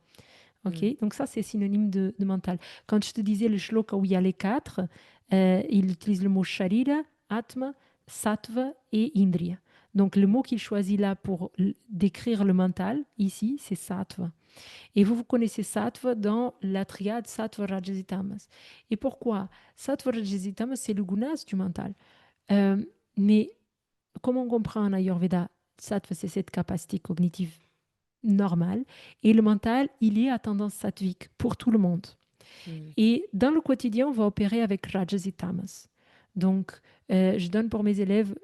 Ok, Mm. donc ça c'est synonyme de mental. Quand je te disais le shloka où il y a les quatre, il utilise le mot sharira, atma, sattva et indriya. Donc le mot qu'il choisit là pour décrire le mental, ici, c'est sattva. Et vous connaissez sattva dans la triade sattva, rajas et tamas. Et pourquoi? Sattva, rajas et tamas, c'est le gunas du mental. Euh, mais comme on comprend en Ayurveda, sattva, c'est cette capacité cognitive normale. Et le mental, il est à tendance sattvique pour tout le monde. Mm. Et dans le quotidien, on va opérer avec rajas et tamas. Donc, je donne pour mes élèves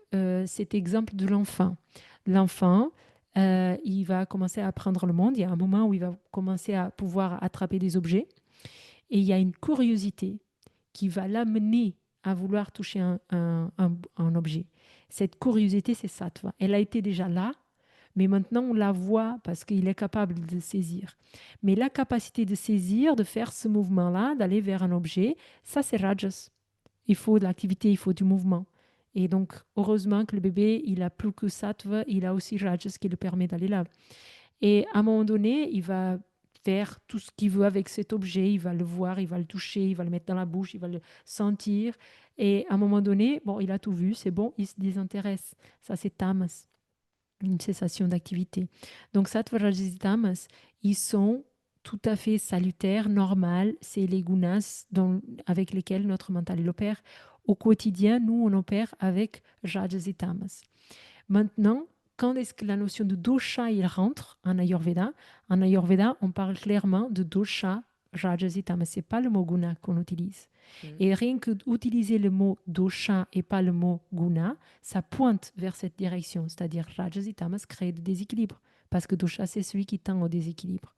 cet exemple de l'enfant. L'enfant, il va commencer à apprendre le monde. Il y a un moment où il va commencer à pouvoir attraper des objets. Et il y a une curiosité qui va l'amener à vouloir toucher un objet. Cette curiosité, c'est ça, tu vois. Elle a été déjà là, mais maintenant on la voit parce qu'il est capable de saisir. Mais la capacité de saisir, de faire ce mouvement-là, d'aller vers un objet, ça c'est Rajas. Il faut de l'activité, il faut du mouvement. Et donc, heureusement que le bébé, il a plus que sattva, il a aussi Rajas qui le permet d'aller là. Et à un moment donné, il va faire tout ce qu'il veut avec cet objet, il va le voir, il va le toucher, il va le mettre dans la bouche, il va le sentir. Et à un moment donné, bon, il a tout vu, c'est bon, il se désintéresse. Ça, c'est tamas, une cessation d'activité. Donc, sattva, rajas et tamas, ils sont tout à fait salutaires, normales. C'est les gunas avec lesquels notre mental il opère. Au quotidien, nous, on opère avec rajas et tamas. Maintenant, quand est-ce que la notion de dosha il rentre en Ayurveda? En Ayurveda, on parle clairement de dosha, rajas et tamas. Ce n'est pas le mot guna qu'on utilise. Mm. Et rien que d'utiliser le mot dosha et pas le mot guna, ça pointe vers cette direction, c'est-à-dire rajas et tamas créent des déséquilibres. Parce que dosha, c'est celui qui tend au déséquilibre.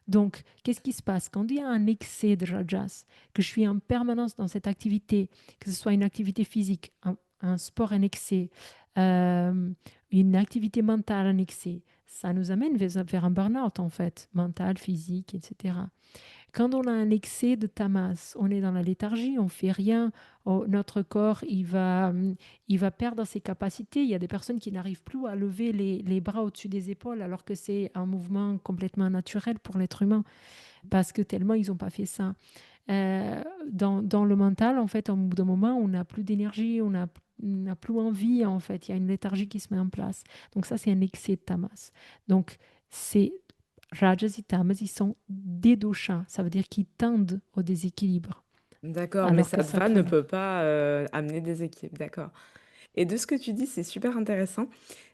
Donc, qu'est-ce qui se passe quand il y a un excès de rajas, que je suis en permanence dans cette activité, que ce soit une activité physique, un sport en excès, euh, une activité mentale en excès, ça nous amène vers un burn-out en fait, mental, physique, etc. Quand on a un excès de tamas, on est dans la léthargie, on fait rien, notre corps il va perdre ses capacités. Il y a des personnes qui n'arrivent plus à lever les bras au-dessus des épaules alors que c'est un mouvement complètement naturel pour l'être humain parce que tellement ils n'ont pas fait ça. Dans le mental, en fait, au bout d'un moment, on n'a plus d'énergie, on n'a plus envie, en fait. Il y a une léthargie qui se met en place. Donc ça, c'est un excès de tamas. Donc, c'est Rajas et Tamas, ils sont des doshas. Ça veut dire qu'ils tendent au déséquilibre, D'accord, mais alors que Sattva ne Sattva, non. peut pas amener des équipes. D'accord. Et de ce que tu dis, c'est super intéressant.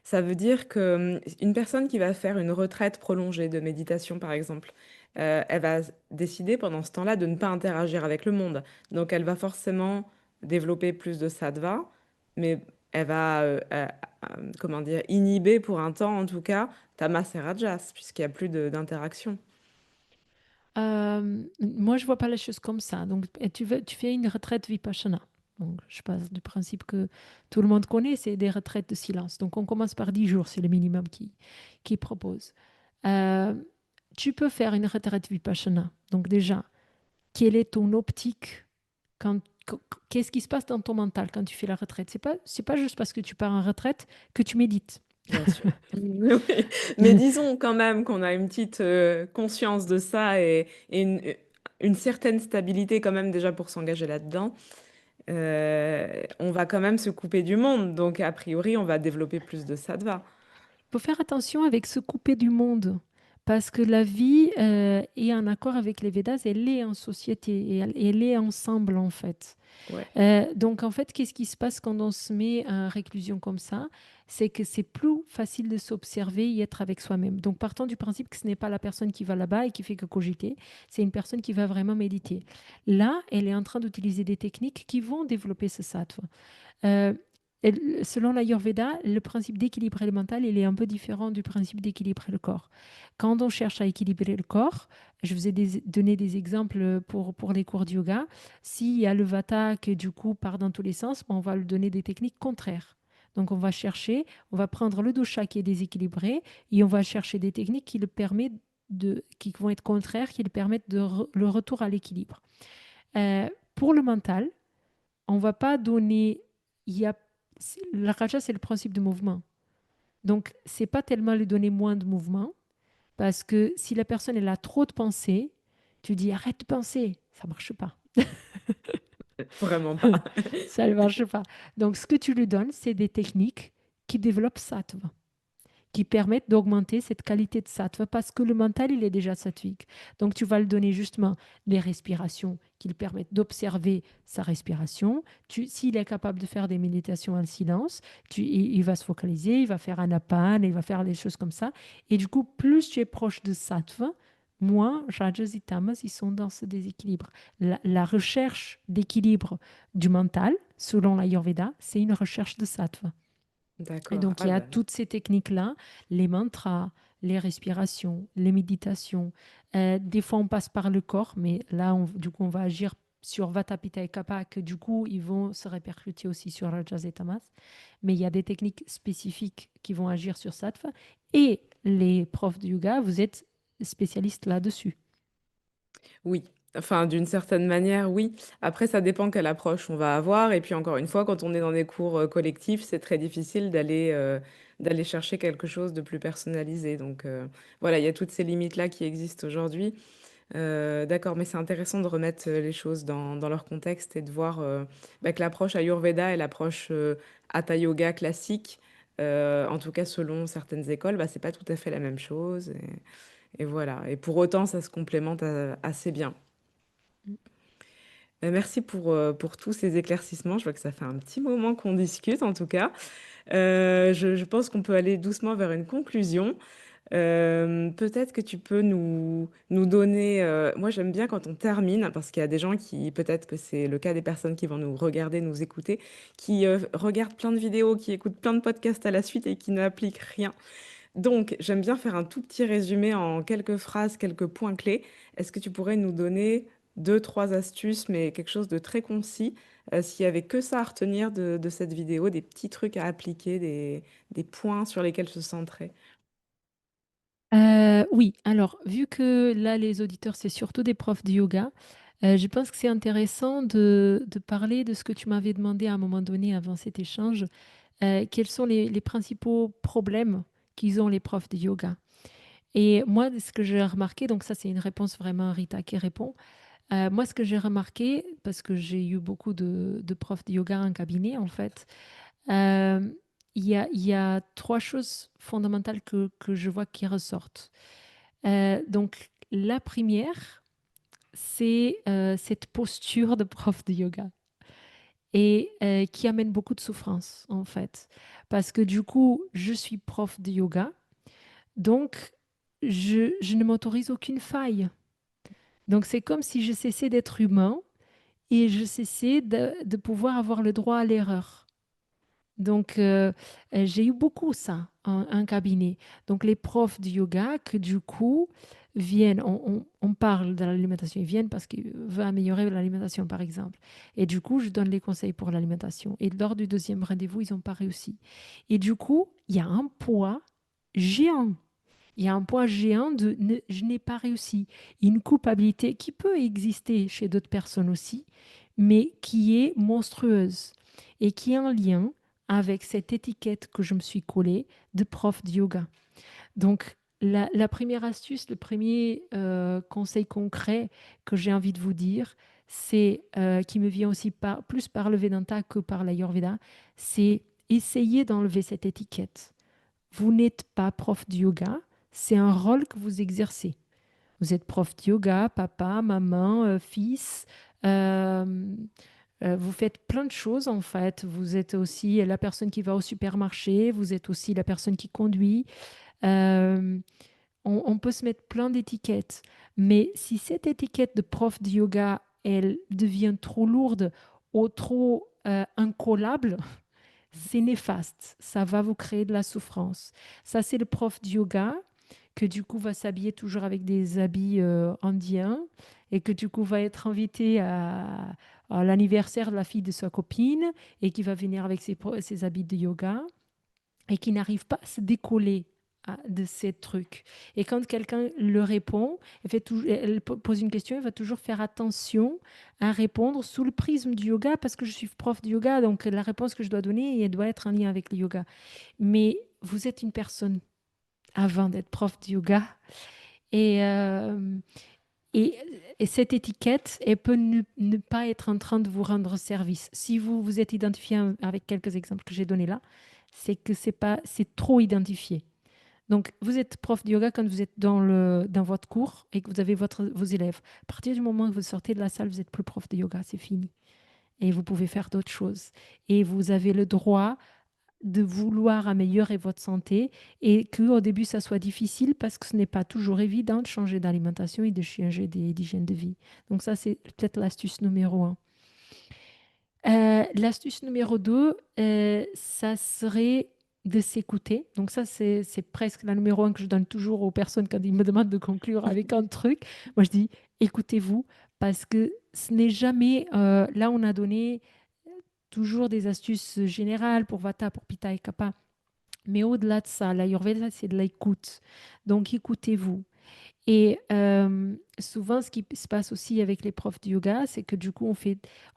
Ça veut dire que une personne qui va faire une retraite prolongée de méditation, par exemple, elle va décider pendant ce temps-là de ne pas interagir avec le monde. Donc, elle va forcément développer plus de sattva, mais elle va, comment dire, inhiber pour un temps, en tout cas, tamas et rajas, puisqu'il n'y a plus d'interaction. Moi, je vois pas les choses comme ça. Donc, et tu fais une retraite vipassana. Donc, je passe du principe que tout le monde connaît, c'est des retraites de silence. Donc, on commence par 10 jours, c'est le minimum qui propose. Euh, Tu peux faire une retraite vipassana. Donc, déjà, quelle est ton optique quand, qu'est-ce qui se passe dans ton mental quand tu fais la retraite? C'est pas juste parce que tu pars en retraite que tu médites. Bien sûr. Oui. Mais disons quand même qu'on a une petite conscience de ça et une certaine stabilité quand même déjà pour s'engager là-dedans. On va quand même se couper du monde, donc a priori on va développer plus de sattva. Faut faire attention avec se couper du monde. Parce que la vie est en accord avec les Védas, elle est en société et elle est ensemble en fait. Ouais. Donc, en fait, qu'est-ce qui se passe quand on se met en réclusion comme ça? C'est que c'est plus facile de s'observer et être avec soi-même. Donc, partant du principe que ce n'est pas la personne qui va là-bas et qui fait que cogiter, c'est une personne qui va vraiment méditer. Là, elle est en train d'utiliser des techniques qui vont développer ce sattva. Euh, Selon l'Ayurveda, le principe d'équilibrer le mental, il est un peu différent du principe d'équilibrer le corps. Quand on cherche à équilibrer le corps, je vous ai donné des exemples pour les cours de yoga. S'il y a le vata qui du coup part dans tous les sens, ben, on va lui donner des techniques contraires. Donc on va chercher, on va prendre le dosha qui est déséquilibré et on va chercher des techniques qui le permettent qui vont être contraires, qui permettent le retour à l'équilibre. Pour le mental, on ne va pas donner. Il y a, la raja, c'est le principe de mouvement. Donc, c'est pas tellement lui donner moins de mouvement, parce que si la personne elle a trop de pensées, tu dis arrête de penser, ça marche pas. Vraiment pas. Ça ne marche pas. Donc, ce que tu lui donnes, c'est des techniques qui développent sattva, qui permettent d'augmenter cette qualité de sattva parce que le mental, il est déjà sattvique. Donc, tu vas lui donner justement les respirations qui lui permettent d'observer sa respiration. S'il est capable de faire des méditations en silence, il va se focaliser, il va faire un apane, il va faire des choses comme ça. Et du coup, plus tu es proche de sattva, moins rajas et tamas, ils sont dans ce déséquilibre. La recherche d'équilibre du mental, selon l'Ayurveda, c'est une recherche de sattva. Et D'accord. donc, il Ah y a bah, toutes ces techniques-là, les mantras, les respirations, les méditations. Des fois, on passe par le corps, mais là, du coup, on va agir sur Vata, Pitta et Kapha, que du coup, ils vont se répercuter aussi sur Rajas et Tamas. Mais il y a des techniques spécifiques qui vont agir sur Sattva. Et les profs de yoga, vous êtes spécialistes là-dessus. oui. Enfin, d'une certaine manière, oui. Après, ça dépend quelle approche on va avoir. Et puis, encore une fois, quand on est dans des cours collectifs, c'est très difficile d'aller chercher quelque chose de plus personnalisé. Donc, voilà, il y a toutes ces limites-là qui existent aujourd'hui. D'accord, mais c'est intéressant de remettre les choses dans leur contexte et de voir bah, que l'approche Ayurveda et l'approche Hatha Yoga classique, en tout cas selon certaines écoles, bah, c'est pas tout à fait la même chose. Et voilà. Et pour autant, ça se complémente assez bien. Merci pour tous ces éclaircissements. Je vois que ça fait un petit moment qu'on discute, en tout cas. Je pense qu'on peut aller doucement vers une conclusion. Peut-être que tu peux nous donner. Moi, j'aime bien quand on termine, parce qu'il y a des gens qui, peut-être que c'est le cas des personnes qui vont nous regarder, nous écouter, qui regardent plein de vidéos, qui écoutent plein de podcasts à la suite et qui n'appliquent rien. Donc, j'aime bien faire un tout petit résumé en quelques phrases, quelques points clés. Est-ce que tu pourrais nous donner deux, trois astuces, mais quelque chose de très concis, s'il y avait que ça à retenir de cette vidéo, des petits trucs à appliquer, des points sur lesquels se centrer? Oui, alors, vu que là, les auditeurs, c'est surtout des profs de yoga, je pense que c'est intéressant de parler de ce que tu m'avais demandé à un moment donné avant cet échange. Quels sont les principaux problèmes qu'ils ont, les profs de yoga? Et moi, ce que j'ai remarqué, donc ça, c'est une réponse vraiment Rita qui répond. Moi, ce que j'ai remarqué, parce que j'ai eu beaucoup de profs de yoga en cabinet, en fait, euh, il y a trois choses fondamentales que je vois qui ressortent. Donc, la première, c'est cette posture de prof de yoga et qui amène beaucoup de souffrance, en fait. Parce que du coup, je suis prof de yoga, donc je ne m'autorise aucune faille. Donc, c'est comme si je cessais d'être humain et je cessais de pouvoir avoir le droit à l'erreur. Donc, j'ai eu beaucoup ça en cabinet. Donc, les profs de yoga que du coup viennent, on parle de l'alimentation, ils viennent parce qu'ils veulent améliorer l'alimentation, par exemple. Et du coup, je donne les conseils pour l'alimentation. Et lors du deuxième rendez-vous, ils n'ont pas réussi. Et du coup, il y a un poids géant. Il y a un poids géant de je n'ai pas réussi. Une culpabilité qui peut exister chez d'autres personnes aussi, mais qui est monstrueuse et qui est en lien avec cette étiquette que je me suis collée de prof de yoga. Donc, la première astuce, le premier conseil concret que j'ai envie de vous dire, c'est qui me vient aussi plus par le Vedanta que par l'Ayurveda, c'est essayer d'enlever cette étiquette. Vous n'êtes pas prof de yoga, c'est un rôle que vous exercez. Vous êtes prof de yoga, papa, maman, fils. euh, vous faites plein de choses en fait. Vous êtes aussi la personne qui va au supermarché, vous êtes aussi la personne qui conduit. Euh, on peut se mettre plein d'étiquettes. Mais si cette étiquette de prof de yoga, elle devient trop lourde ou trop incollable, c'est néfaste. Ça va vous créer de la souffrance. Ça, c'est le prof de yoga que du coup va s'habiller toujours avec des habits indiens et que du coup va être invité à l'anniversaire de la fille de sa copine et qui va venir avec ses habits de yoga et qui n'arrive pas à se décoller de ces trucs. Et quand quelqu'un le répond, elle pose une question, elle va toujours faire attention à répondre sous le prisme du yoga parce que je suis prof de yoga, donc la réponse que je dois donner, elle doit être en lien avec le yoga. Mais vous êtes une personne avant d'être prof de yoga et, euh, et, et cette étiquette, elle peut ne pas être en train de vous rendre service. Si vous vous êtes identifié avec quelques exemples que j'ai donnés là, c'est que c'est trop identifié. Donc, vous êtes prof de yoga quand vous êtes dans votre cours et que vous avez vos élèves. À partir du moment où vous sortez de la salle, vous n'êtes plus prof de yoga, c'est fini. Et vous pouvez faire d'autres choses. Et vous avez le droit de vouloir améliorer votre santé et qu'au début, ça soit difficile parce que ce n'est pas toujours évident de changer d'alimentation et de changer d'hygiène de vie. Donc ça, c'est peut-être l'astuce numéro un. L'astuce numéro 2, ça serait de s'écouter. Donc ça, c'est presque la numéro un que je donne toujours aux personnes quand ils me demandent de conclure avec un truc. Moi, je dis, écoutez-vous, parce que ce n'est jamais... là, on a donné toujours des astuces générales pour Vata, pour Pitta et Kapha. Mais au-delà de ça, l'Ayurveda, c'est de l'écoute. Donc, écoutez-vous. Et souvent, ce qui se passe aussi avec les profs de yoga, c'est que du coup,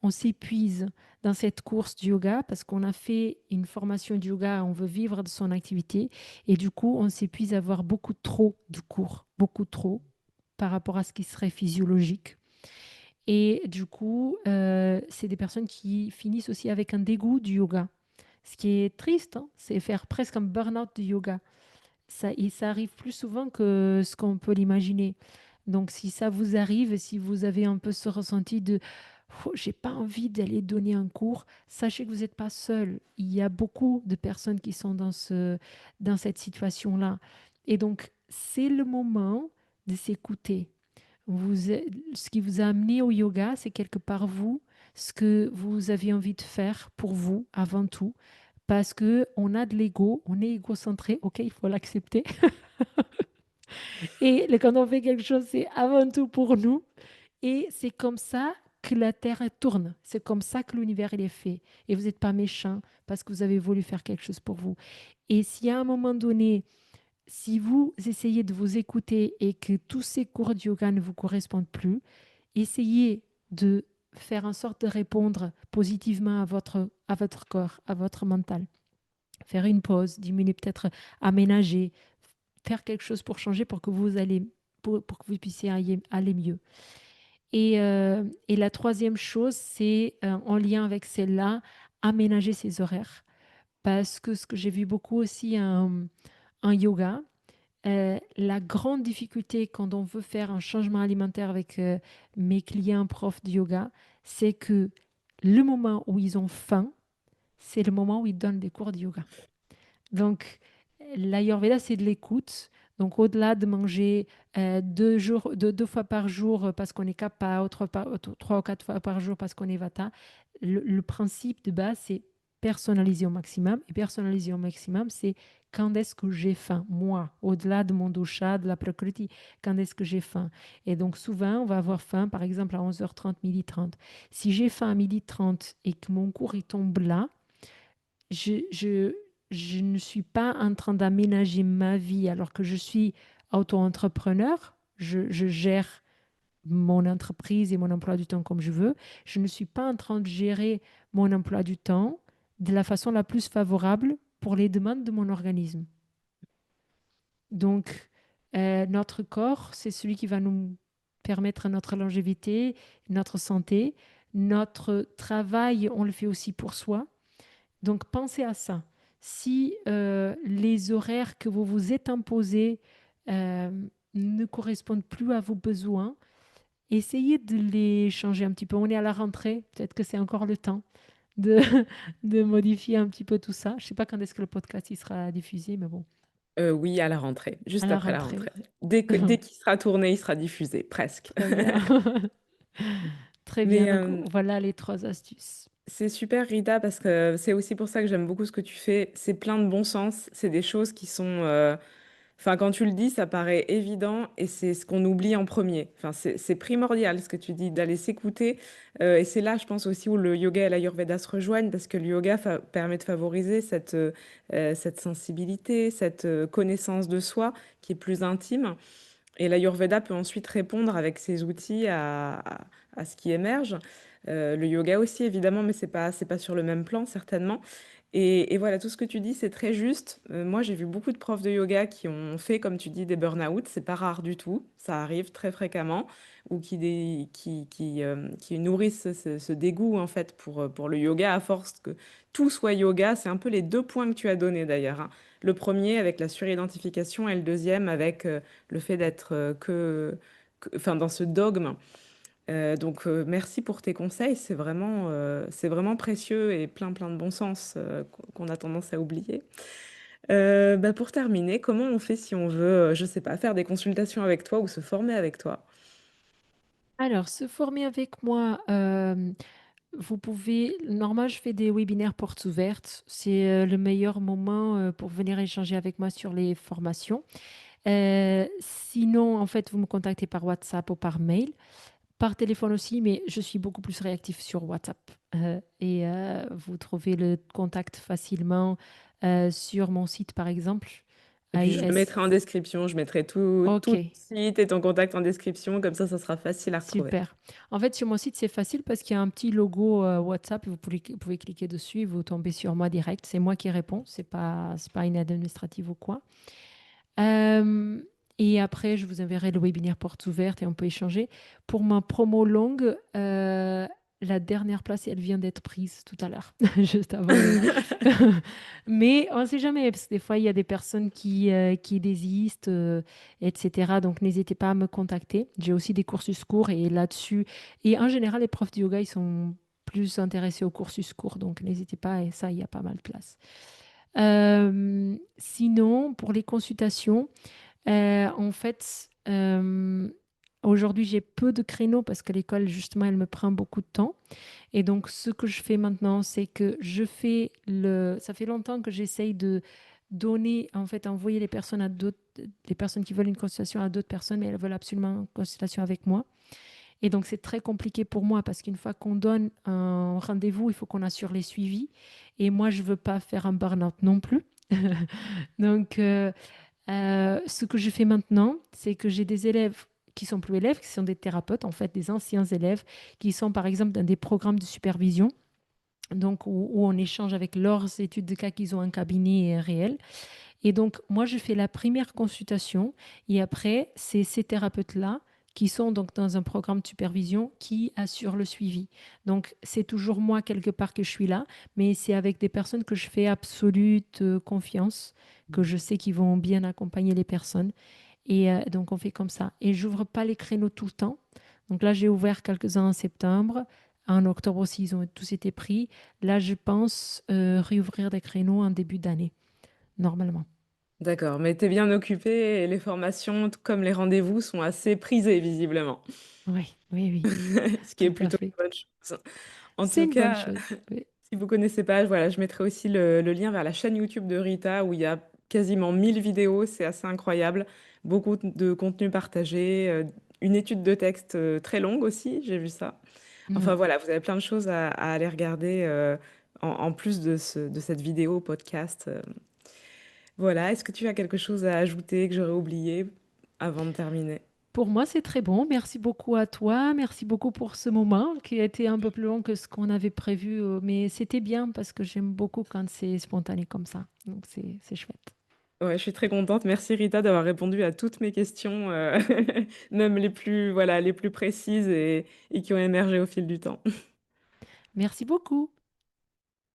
on s'épuise dans cette course du yoga parce qu'on a fait une formation de yoga, on veut vivre de son activité. Et du coup, on s'épuise à avoir beaucoup trop de cours, beaucoup trop par rapport à ce qui serait physiologique. Et du coup, c'est des personnes qui finissent aussi avec un dégoût du yoga. Ce qui est triste, hein, c'est faire presque un burn-out du yoga. Et ça arrive plus souvent que ce qu'on peut l'imaginer. Donc, si ça vous arrive, si vous avez un peu ce ressenti de oh, j'ai pas envie d'aller donner un cours, sachez que vous n'êtes pas seul. Il y a beaucoup de personnes qui sont dans cette situation-là. Et donc, c'est le moment de s'écouter. Ce qui vous a amené au yoga, c'est quelque part vous, ce que vous avez envie de faire pour vous avant tout, parce que on a de l'ego, on est égocentré, ok, il faut l'accepter. Et quand on fait quelque chose, c'est avant tout pour nous. Et c'est comme ça que la Terre elle tourne. C'est comme ça que l'univers il est fait. Et vous n'êtes pas méchant parce que vous avez voulu faire quelque chose pour vous. Et si à un moment donné, si vous essayez de vous écouter et que tous ces cours de yoga ne vous correspondent plus, essayez de faire en sorte de répondre positivement à votre corps, à votre mental. Faire une pause, diminuer peut-être, aménager, faire quelque chose pour changer pour que pour que vous puissiez aller mieux. Et la troisième chose, c'est en lien avec celle-là, aménager ses horaires. Parce que ce que j'ai vu beaucoup aussi en yoga, la grande difficulté quand on veut faire un changement alimentaire avec mes clients profs de yoga, c'est que le moment où ils ont faim, c'est le moment où ils donnent des cours de yoga. Donc, l'Ayurveda, c'est de l'écoute. Donc, au-delà de manger deux fois par jour parce qu'on est kapha, ou trois ou quatre fois par jour parce qu'on est vata, le principe de base, c'est personnaliser au maximum. Et personnaliser au maximum, c'est quand est-ce que j'ai faim, moi, au-delà de mon dosha, de la prakriti, quand est-ce que j'ai faim. Et donc, souvent, on va avoir faim, par exemple, à 11h30, 12h30. Si j'ai faim à 12h30 et que mon cours il tombe là, je, je, je ne suis pas en train d'aménager ma vie alors que je suis auto-entrepreneur. Je gère mon entreprise et mon emploi du temps comme je veux. Je ne suis pas en train de gérer mon emploi du temps de la façon la plus favorable pour les demandes de mon organisme. Donc, notre corps, c'est celui qui va nous permettre notre longévité, notre santé. Notre travail, on le fait aussi pour soi. Donc, pensez à ça. Si les horaires que vous vous êtes imposés euh, ne correspondent plus à vos besoins, essayez de les changer un petit peu. On est à la rentrée, peut-être que c'est encore le temps de, de modifier un petit peu tout ça. Je ne sais pas quand est-ce que le podcast il sera diffusé, mais bon, Oui, à la rentrée, à juste la après la rentrée. rentrée. Dès qu'il sera tourné, il sera diffusé, presque. Très bien. Très bien. Mais Donc, voilà les trois astuces. c'est super, Rita, parce que c'est aussi pour ça que j'aime beaucoup ce que tu fais. C'est plein de bon sens. C'est des choses qui sont Enfin, quand tu le dis, ça paraît évident et c'est ce qu'on oublie en premier. Enfin, c'est primordial ce que tu dis, d'aller s'écouter. Et c'est là, je pense aussi, où le yoga et l'Ayurveda se rejoignent, parce que le yoga permet de favoriser cette sensibilité, cette connaissance de soi qui est plus intime. Et l'Ayurveda peut ensuite répondre avec ses outils à ce qui émerge. Le yoga aussi, évidemment, mais c'est pas sur le même plan, certainement. Et voilà, tout ce que tu dis, c'est très juste. Moi, j'ai vu beaucoup de profs de yoga qui ont fait, comme tu dis, des burn-out. C'est pas rare du tout. Ça arrive très fréquemment. Ou qui nourrissent ce dégoût, en fait, pour le yoga, à force que tout soit yoga. C'est un peu les deux points que tu as donnés, d'ailleurs, hein. Le premier avec la suridentification et le deuxième avec le fait d'être enfin, dans ce dogme. Donc, merci pour tes conseils. C'est vraiment précieux et plein de bon sens qu'on a tendance à oublier. Bah, pour terminer, comment on fait si on veut, je sais pas, faire des consultations avec toi ou se former avec toi? Alors, se former avec moi, vous pouvez normal, je fais des webinaires portes ouvertes. C'est, le meilleur moment, pour venir échanger avec moi sur les formations. Sinon, en fait, vous me contactez par WhatsApp ou par mail. Par téléphone aussi, mais je suis beaucoup plus réactif sur WhatsApp. Vous trouvez le contact facilement, sur mon site, par exemple, Et puis, je le AIS. mettrai en description. Je mettrai tout ton OK. site et ton contact en description. Comme ça sera facile à retrouver. Super. En fait, sur mon site, c'est facile parce qu'il y a un petit logo WhatsApp. Vous pouvez cliquer dessus et vous tombez sur moi direct. C'est moi qui réponds. C'est pas une aide administrative ou quoi. Euh, et après, je vous enverrai le webinaire portes ouvertes et on peut échanger. Pour ma promo longue, la dernière place, elle vient d'être prise tout à l'heure, juste avant le. Mais on ne sait jamais, parce que des fois, il y a des personnes qui désistent, etc. Donc, n'hésitez pas à me contacter. J'ai aussi des cursus courts et là-dessus. Et en général, les profs de yoga, ils sont plus intéressés aux cursus courts. Donc, n'hésitez pas, et ça, il y a pas mal de place. Sinon, pour les consultations, en fait, aujourd'hui, j'ai peu de créneaux parce que l'école, justement, elle me prend beaucoup de temps. Et donc, ce que je fais maintenant, c'est que je fais le. Ça fait longtemps que j'essaye de donner, en fait, envoyer les personnes à d'autres, les personnes qui veulent une consultation à d'autres personnes, mais elles veulent absolument une consultation avec moi. Et donc, c'est très compliqué pour moi parce qu'une fois qu'on donne un rendez-vous, il faut qu'on assure les suivis. Et moi, je veux pas faire un burn-out non plus. Donc, ce que je fais maintenant, c'est que j'ai des élèves qui sont plus élèves, qui sont des thérapeutes, en fait, des anciens élèves, qui sont par exemple dans des programmes de supervision, donc où on échange avec leurs études de cas qu'ils ont un cabinet réel. Et donc, moi, je fais la première consultation et après, c'est ces thérapeutes-là qui sont donc dans un programme de supervision qui assurent le suivi. Donc, c'est toujours moi quelque part que je suis là, mais c'est avec des personnes que je fais absolute confiance, que je sais qu'ils vont bien accompagner les personnes. Et donc, on fait comme ça. Et j'ouvre pas les créneaux tout le temps. Donc là, j'ai ouvert quelques-uns en septembre. En octobre aussi, ils ont tous été pris. Là, je pense réouvrir des créneaux en début d'année, normalement. D'accord, mais t'es bien occupé et les formations, comme les rendez-vous, sont assez prisés, visiblement. Oui, oui, oui, Ce qui est tout à plutôt fait. une bonne chose. En C'est tout une bonne cas, chose. Oui. si vous connaissez pas, voilà, je mettrai aussi le lien vers la chaîne YouTube de Rita où il y a quasiment 1000 vidéos, c'est assez incroyable. Beaucoup de contenu partagé, une étude de texte très longue aussi, j'ai vu ça. Enfin Oui. voilà, vous avez plein de choses à aller regarder en plus de cette vidéo podcast. Voilà, est-ce que tu as quelque chose à ajouter que j'aurais oublié avant de terminer? Pour moi, c'est très bon. Merci beaucoup à toi. Merci beaucoup pour ce moment qui a été un peu plus long que ce qu'on avait prévu, mais c'était bien parce que j'aime beaucoup quand c'est spontané comme ça. Donc, c'est chouette. Ouais, je suis très contente. Merci Rita d'avoir répondu à toutes mes questions, même les plus précises et qui ont émergé au fil du temps. Merci beaucoup.